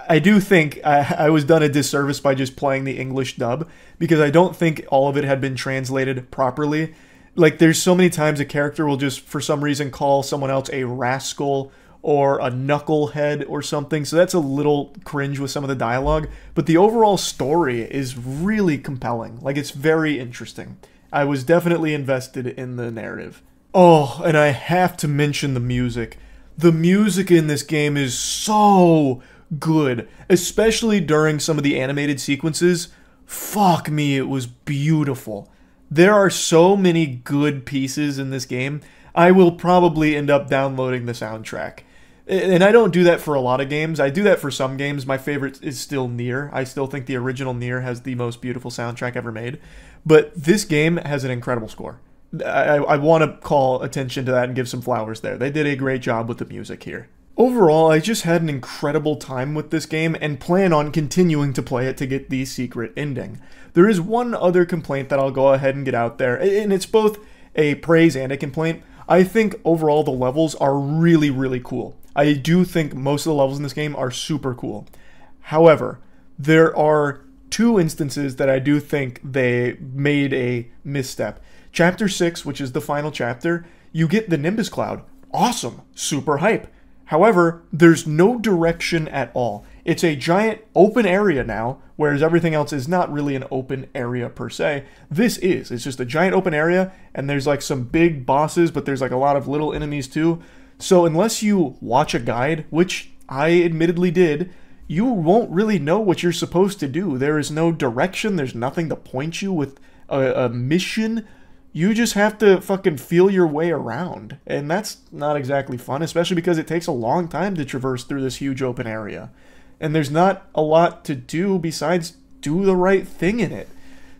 I do think I was done a disservice by just playing the English dub, because I don't think all of it had been translated properly. Like, there's so many times a character will just, for some reason, call someone else a rascal or a knucklehead or something, so that's a little cringe with some of the dialogue, but the overall story is really compelling. Like, it's very interesting. I was definitely invested in the narrative. Oh, and I have to mention the music. The music in this game is so good, especially during some of the animated sequences. Fuck me, it was beautiful. There are so many good pieces in this game. I will probably end up downloading the soundtrack. And I don't do that for a lot of games. I do that for some games. My favorite is still Nier. I still think the original Nier has the most beautiful soundtrack ever made. But this game has an incredible score. I want to call attention to that and give some flowers there. They did a great job with the music here. Overall, I just had an incredible time with this game and plan on continuing to play it to get the secret ending. There is one other complaint that I'll go ahead and get out there, and it's both a praise and a complaint. I think overall the levels are really, really cool. I do think most of the levels in this game are super cool. However, there are two instances that I do think they made a misstep. Chapter 6, which is the final chapter, you get the Nimbus Cloud. Awesome. Super hype. However, there's no direction at all. It's a giant open area now, whereas everything else is not really an open area per se. This is. It's just a giant open area, and there's like some big bosses, but there's like a lot of little enemies too. So unless you watch a guide, which I admittedly did, you won't really know what you're supposed to do. There is no direction. There's nothing to point you with a mission. You just have to fucking feel your way around. And that's not exactly fun, especially because it takes a long time to traverse through this huge open area. And there's not a lot to do besides do the right thing in it.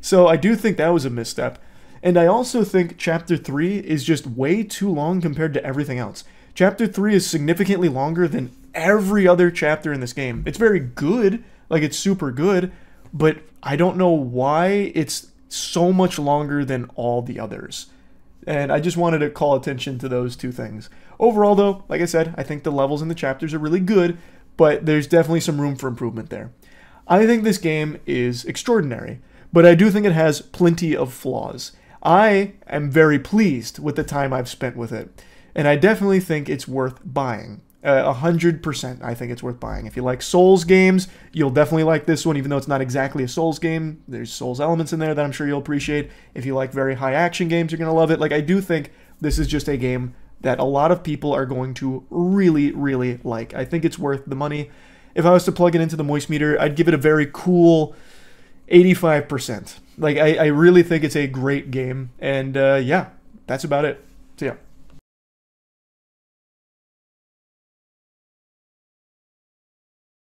So I do think that was a misstep. And I also think Chapter 3 is just way too long compared to everything else. Chapter 3 is significantly longer than every other chapter in this game. It's very good, like it's super good, but I don't know why it's so much longer than all the others. And I just wanted to call attention to those two things. Overall though, like I said, I think the levels in the chapters are really good, but there's definitely some room for improvement there. I think this game is extraordinary, but I do think it has plenty of flaws. I am very pleased with the time I've spent with it, and I definitely think it's worth buying. 100% I think it's worth buying. If you like Souls games, you'll definitely like this one, even though it's not exactly a Souls game. There's Souls elements in there that I'm sure you'll appreciate. If you like very high action games, you're going to love it. Like, I do think this is just a game that a lot of people are going to really, really like. I think it's worth the money. If I was to plug it into the moist meter, I'd give it a very cool 85%. Like, I really think it's a great game, and yeah, that's about it. So yeah.